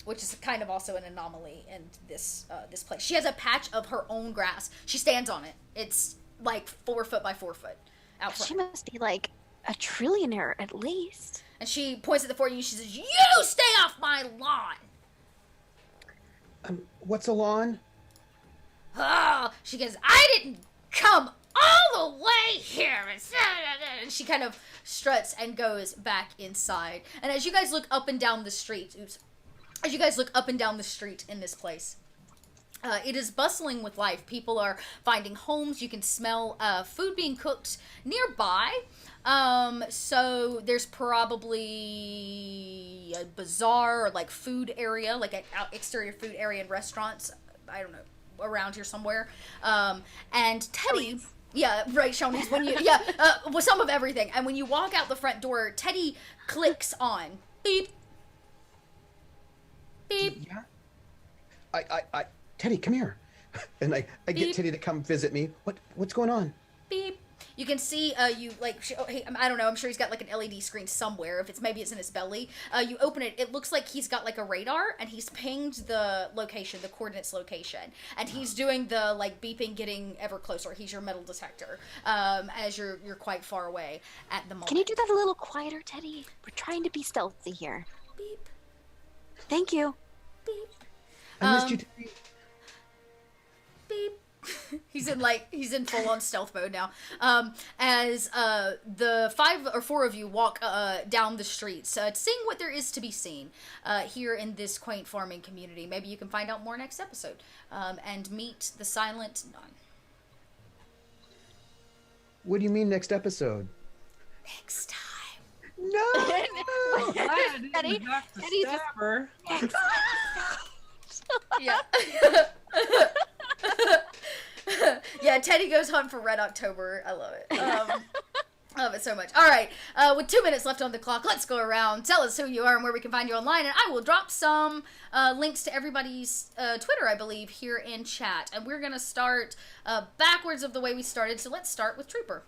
which is kind of also an anomaly in this place. She has a patch of her own grass. She stands on it. It's like 4 foot by 4 foot out front. She must be like a trillionaire at least. And she points at the 4 of you. She says, "You stay off my lawn." What's a lawn? Oh, she goes, "I didn't come all the way here." And she kind of struts and goes back inside. And as you guys look up and down the street, as you guys look up and down the street in this place, it is bustling with life. People are finding homes. You can smell food being cooked nearby. So there's probably a bazaar or like food area, like an exterior food area in restaurants. I don't know, around here somewhere. And Teddy, yeah, right, Shoney's. When you, with some of everything. And when you walk out the front door, Teddy clicks on beep, beep. Yeah. I Teddy, come here. And I get Teddy to come visit me. What's going on? Beep. You can see, I don't know, I'm sure he's got like an LED screen somewhere. Maybe it's in his belly. You open it, it looks like he's got like a radar, and he's pinged the location, the coordinates location. And he's doing the like beeping, getting ever closer. He's your metal detector, as you're quite far away at the moment. Can you do that a little quieter, Teddy? We're trying to be stealthy here. Beep. Thank you. Beep. I missed you, Teddy. Beep. He's in full on stealth mode now. As the 5 or 4 of you walk down the streets, seeing what there is to be seen here in this quaint farming community. Maybe you can find out more next episode and meet the Silent Nun. What do you mean next episode? Next time. No. I didn't Teddy- have to Teddy's stab her. Yeah. Yeah, Teddy goes hunt for Red October. I love it. I love it so much. All right, with 2 minutes left on the clock, let's go around. Tell us who you are and where we can find you online, and I will drop some links to everybody's Twitter, I believe, here in chat. And we're going to start backwards of the way we started, so let's start with Trooper.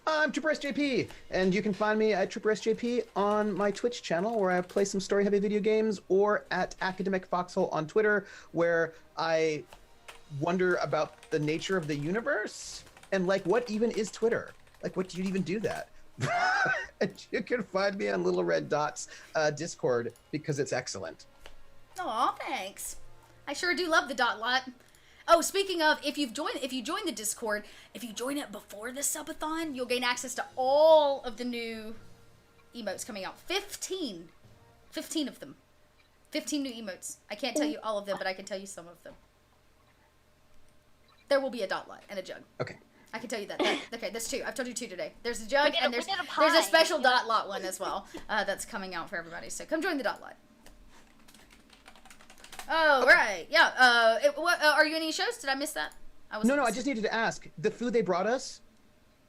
I'm Trooper SJP, and you can find me at Trooper SJP on my Twitch channel, where I play some story-heavy video games, or at Academic Foxhole on Twitter, where I wonder about the nature of the universe, and like, what even is Twitter? Like, what do you even do that? And you can find me on Little Red Dot's Discord, because it's excellent. Aw, thanks. I sure do love the dot lot. Oh, speaking of, if you join the Discord, if you join it before the subathon, you'll gain access to all of the new emotes coming out. 15 of them. 15 new emotes. I can't tell you all of them, but I can tell you some of them. There will be a dot lot and a jug. Okay. I can tell you that. Okay, there's 2. I've told you 2 today. There's a jug, and there's a pie. special dot lot one as well that's coming out for everybody. So come join the dot lot. Oh, right. Yeah. Are you in any shows? Did I miss that? No, I just needed to ask. The food they brought us,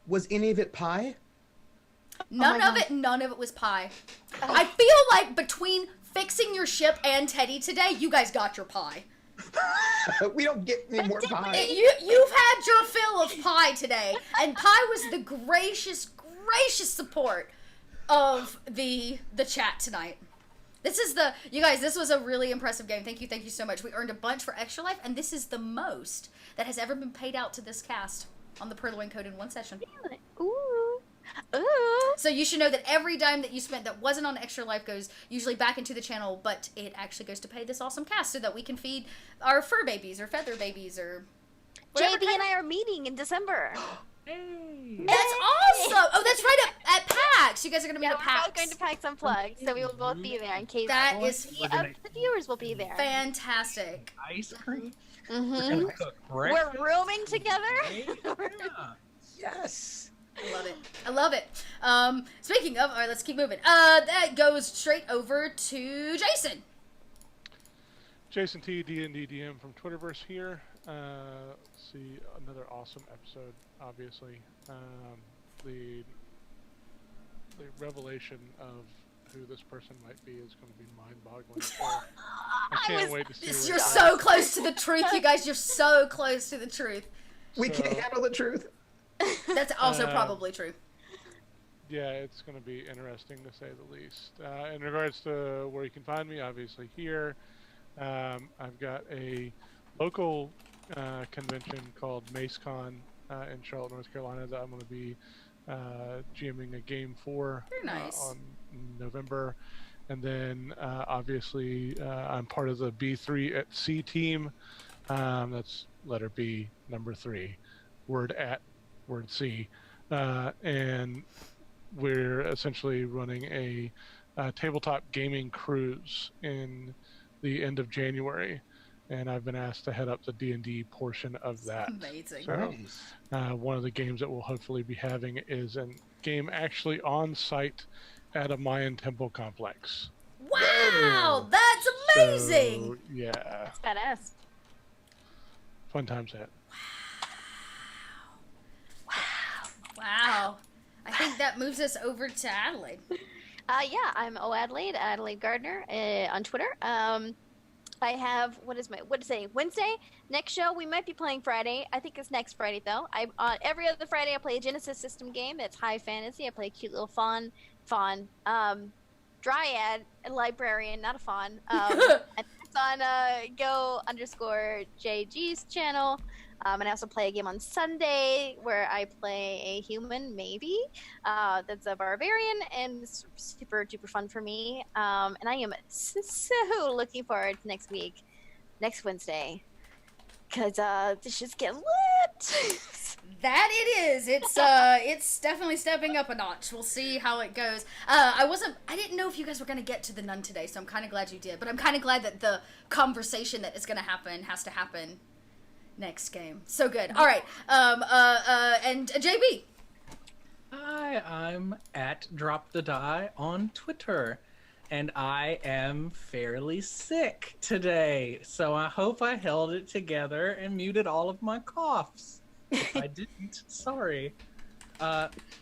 was any of it pie? None of it was pie. I feel like between fixing your ship and Teddy today, you guys got your pie. We don't get any more pie. You've had your fill of pie today, and pie was the gracious support of the chat tonight. You guys, this was a really impressive game. Thank you so much. We earned a bunch for Extra Life, and this is the most that has ever been paid out to this cast on the Purloin Code in one session. Ooh. Ooh. So you should know that every dime that you spent that wasn't on Extra Life goes usually back into the channel, but it actually goes to pay this awesome cast so that we can feed our fur babies or feather babies or whatever JB and I are meeting in December. Hey. That's awesome! Oh, that's right, at PAX. You guys are going to meet Yeah, at we're PAX. both going to PAX Unplugged, so we will both be there in case That is the viewers will be there. fantastic. Ice cream. Mm-hmm. We're gonna cook breakfast. We're rooming together. Yeah. Yes. I love it. Speaking of, all right, let's keep moving. That goes straight over to Jason. Jason T, D&D DM from Twitterverse here. Let's see, another awesome episode, obviously. The revelation of who this person might be is going to be mind-boggling. So I can't wait to see where You're it goes. so close to the truth, you guys. You're so close to the truth. We So- can't handle the truth. That's also probably true. Yeah, it's going to be interesting to say the least. In regards to where you can find me, obviously here, I've got a local convention called MaceCon in Charlotte, North Carolina that I'm going to be GMing a game for Very nice. on November. And then obviously I'm part of the B3 at C team. That's letter B, number 3, word C. And we're essentially running a tabletop gaming cruise in the end of January, and I've been asked to head up the D&D portion of that. Amazing. So, one of the games that we'll hopefully be having is a game actually on site at a Mayan temple complex. Wow, that's amazing. So, yeah, It's badass. fun times ahead. Wow. I think that moves us over to Adelaide. Yeah, I'm Adelaide Gardner on Twitter. I have Wednesday. Next show we might be playing Friday. I think it's next Friday though. Every other Friday I play a Genesis system game. It's high fantasy. I play a cute little fawn, dryad, a librarian, not a fawn. And it's on go_JG's channel. And I also play a game on Sunday where I play a human, maybe. That's a barbarian, and it's super duper fun for me. And I am so looking forward to next Wednesday, because this shit's getting lit. That it is. It's definitely stepping up a notch. We'll see how it goes. I didn't know if you guys were gonna get to the nun today, so I'm kind of glad you did. But I'm kind of glad that the conversation that is gonna happen has to happen next game. So good. All right. And JB. Hi, I'm at Drop the Die on Twitter, and I am fairly sick today, so I hope I held it together and muted all of my coughs. If I didn't, sorry.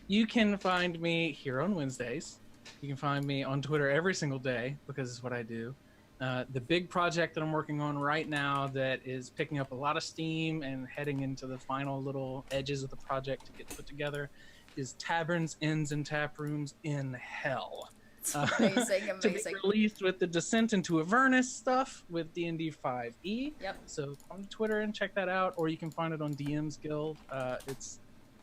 You can find me here on Wednesdays. You can find me on Twitter every single day, because it's what I do. The big project that I'm working on right now that is picking up a lot of steam and heading into the final little edges of the project to get put together is Taverns, Inns, and Tap Rooms in Hell. Amazing, To be amazing. released with the Descent into Avernus stuff with D&D 5e. Yep. So on Twitter and check that out, or you can find it on DM's Guild. It's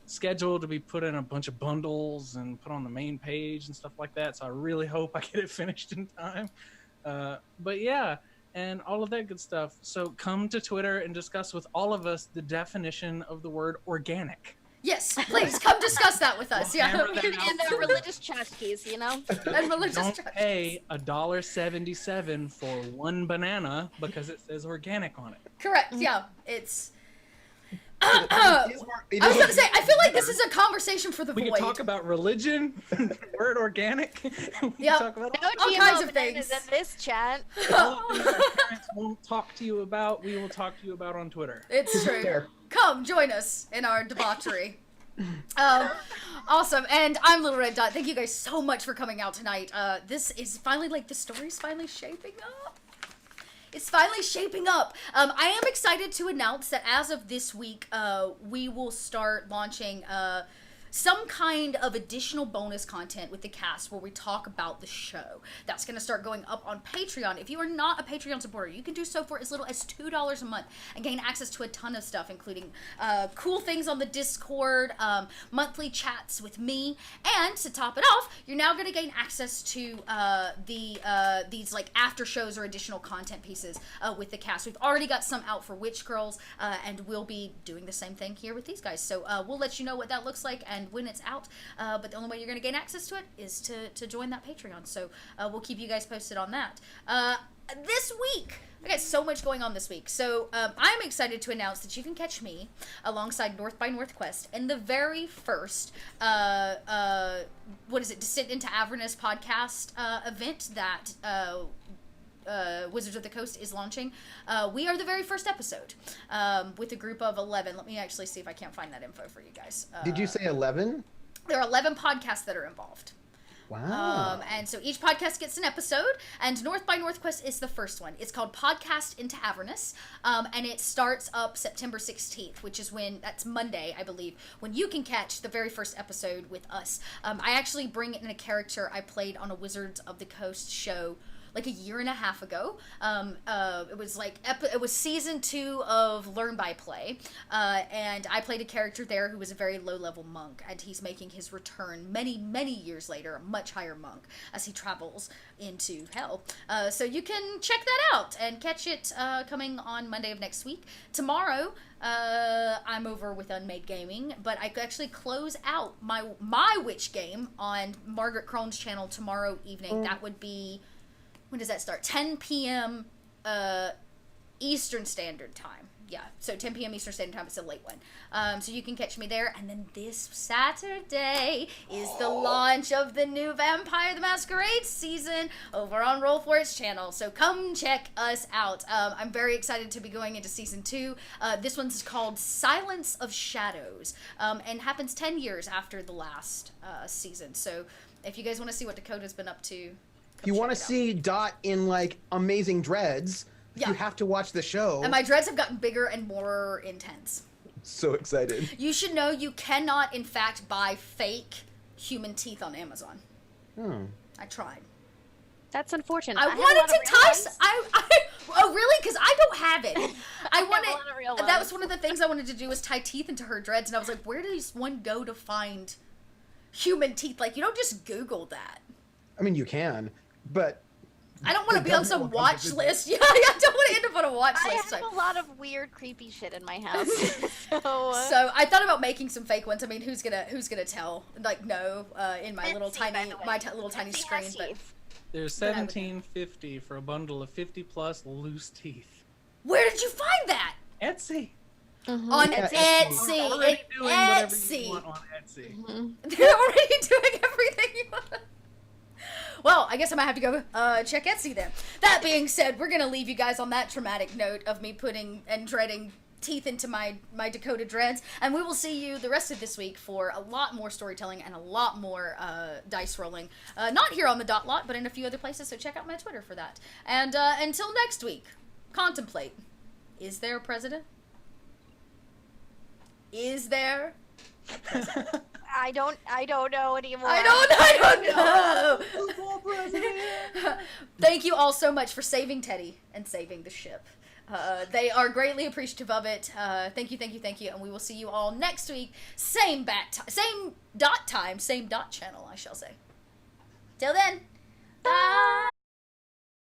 scheduled to be put in a bunch of bundles and put on the main page and stuff like that, so I really hope I get it finished in time. But yeah, and all of that good stuff. So come to Twitter and discuss with all of us the definition of the word organic. Yes, please come discuss that with us. We'll Yeah. hammer that out. And the religious tchotchkes, you know? And religious Don't trust. pay $1.77 for one banana because it says organic on it. Correct. Yeah. It's. It is more- it I was is gonna say, I feel like this is a conversation for the We void. can talk about religion, the word organic. We can Yep. talk about No All GMO kinds of bananas things. in this chat. all of the things our parents won't talk to you about. We will talk to you about on Twitter. It's true. Fair. Come join us in our debauchery. Awesome. And I'm Little Red Dot. Thank you guys so much for coming out tonight. This is finally, like, the story's finally shaping up. It's finally shaping up. I am excited to announce that as of this week, we will start launching some kind of additional bonus content with the cast where we talk about the show. That's going to start going up on Patreon. If you are not a Patreon supporter, you can do so for as little as $2 a month and gain access to a ton of stuff, including cool things on the Discord, monthly chats with me, and to top it off, you're now going to gain access to these like after shows or additional content pieces with the cast. We've already got some out for Witch Girls, and we'll be doing the same thing here with these guys. So we'll let you know what that looks like and when it's out, but the only way you're going to gain access to it is to join that Patreon. So we'll keep you guys posted on that. This week, I got so much going on this week. So I'm excited to announce that you can catch me alongside North by Northwest in the very first, Descent into Avernus podcast event that Wizards of the Coast is launching. We are the very first episode with a group of 11. Let me actually see if I can't find that info for you guys. Did you say 11? There are 11 podcasts that are involved. Wow. And so each podcast gets an episode, and North by Northwest is the first one. It's called Podcast into Avernus, and it starts up September 16th, which is that's Monday, I believe, when you can catch the very first episode with us. I actually bring in a character I played on a Wizards of the Coast show like a year and a half ago. It was season 2 of Learn by Play, and I played a character there who was a very low-level monk, and he's making his return many, many years later, a much higher monk, as he travels into hell. So you can check that out and catch it coming on Monday of next week. Tomorrow, I'm over with Unmade Gaming, but I could actually close out my witch game on Margaret Crone's channel tomorrow evening. That would be... When does that start? 10 p.m. Eastern Standard Time. Yeah, so 10 p.m. Eastern Standard Time. It's a late one. So you can catch me there. And then this Saturday is the launch of the new Vampire the Masquerade season over on Roll4Its channel. So come check us out. I'm very excited to be going into season 2. This one's called Silence of Shadows, and happens 10 years after the last season. So if you guys want to see what Dakota's been up to, if you want to see Dot in like amazing dreads, you have to watch the show. And my dreads have gotten bigger and more intense. So excited. You should know you cannot, in fact, buy fake human teeth on Amazon. I tried. That's unfortunate. I wanted to tie. Oh, really? Because I don't have it. I wanted. That was one of the things I wanted to do was tie teeth into her dreads, and I was like, where does one go to find human teeth? Like, you don't just Google that. I mean, you can, but I don't want to be on some watch list. Yeah, I don't want to end up on a watch list. I have a lot of weird, creepy shit in my house. So I thought about making some fake ones. I mean, who's gonna tell? Like, no, in my little tiny screen. But there's $17.50 for a bundle of 50+ loose teeth. Where did you find that? Etsy. Mm-hmm. On Etsy. They're already doing whatever you want on Etsy. Mm-hmm. They're already doing everything you want. Well, I guess I might have to go check Etsy then. That being said, we're going to leave you guys on that traumatic note of me putting and dreading teeth into my Dakota dreads, and we will see you the rest of this week for a lot more storytelling and a lot more dice rolling. Not here on the Dot Lot, but in a few other places, so check out my Twitter for that. And until next week, contemplate. Is there a president? Is there a president? I don't know anymore. I don't know. Thank you all so much for saving Teddy and saving the ship. They are greatly appreciative of it. Thank you, and we will see you all next week. Same dot time, same dot channel, I shall say. Till then, bye.